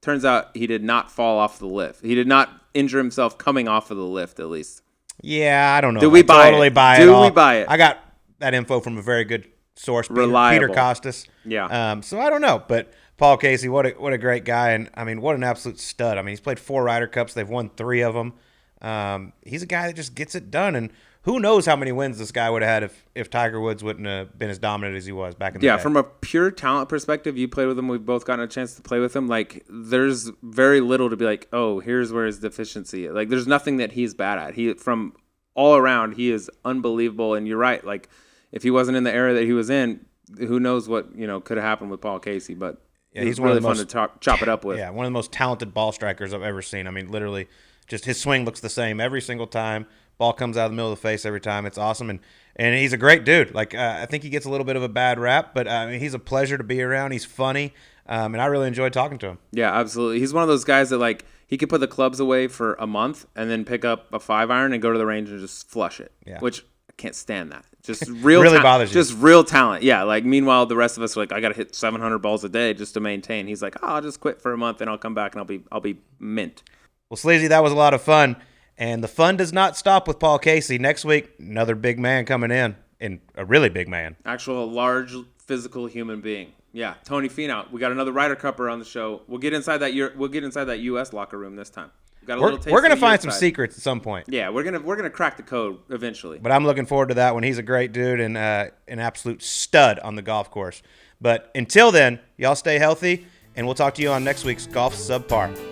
Turns out he did not fall off the lift. He did not injure himself coming off of the lift, at least. Yeah, I don't know. Do we buy totally it? buy Do it we buy it? I got that info from a very good source, Reliable. Peter Kostas. Yeah. So I don't know, but Paul Casey, what a great guy, and I mean, what an absolute stud. I mean, he's played 4 Ryder Cups. They've won 3 of them. He's a guy that just gets it done, and who knows how many wins this guy would have had if Tiger Woods wouldn't have been as dominant as he was back in the day. Yeah, from a pure talent perspective, you played with him. We've both gotten a chance to play with him. Like, there's very little to be like, oh, here's where his deficiency is. Like, there's nothing that he's bad at. From all around, he is unbelievable. And you're right. Like, if he wasn't in the era that he was in, who knows what could have happened with Paul Casey. But yeah, he's really fun to chop it up with. Yeah, one of the most talented ball strikers I've ever seen. I mean, literally, just his swing looks the same every single time. Ball comes out of the middle of the face every time. It's awesome, and he's a great dude. Like I think he gets a little bit of a bad rap, but I mean, he's a pleasure to be around. He's funny, and I really enjoyed talking to him. Yeah, absolutely. He's one of those guys that like he could put the clubs away for a month and then pick up a 5-iron and go to the range and just flush it. Yeah. Which I can't stand that. Just real really bothers you. Just real talent. Yeah. Like meanwhile, the rest of us are like, I got to hit 700 balls a day just to maintain. He's like, I'll just quit for a month and I'll come back and I'll be mint. Well, Sleazy, that was a lot of fun. And the fun does not stop with Paul Casey. Next week, another big man coming in, and a really big man. Actual large physical human being. Yeah, Tony Finau. We got another Ryder Cupper on the show. We'll get inside that U.S. locker room this time. We're gonna find some secrets at some point. Yeah, we're gonna crack the code eventually. But I'm looking forward to that one. He's a great dude and an absolute stud on the golf course. But until then, y'all stay healthy, and we'll talk to you on next week's Golf Subpar.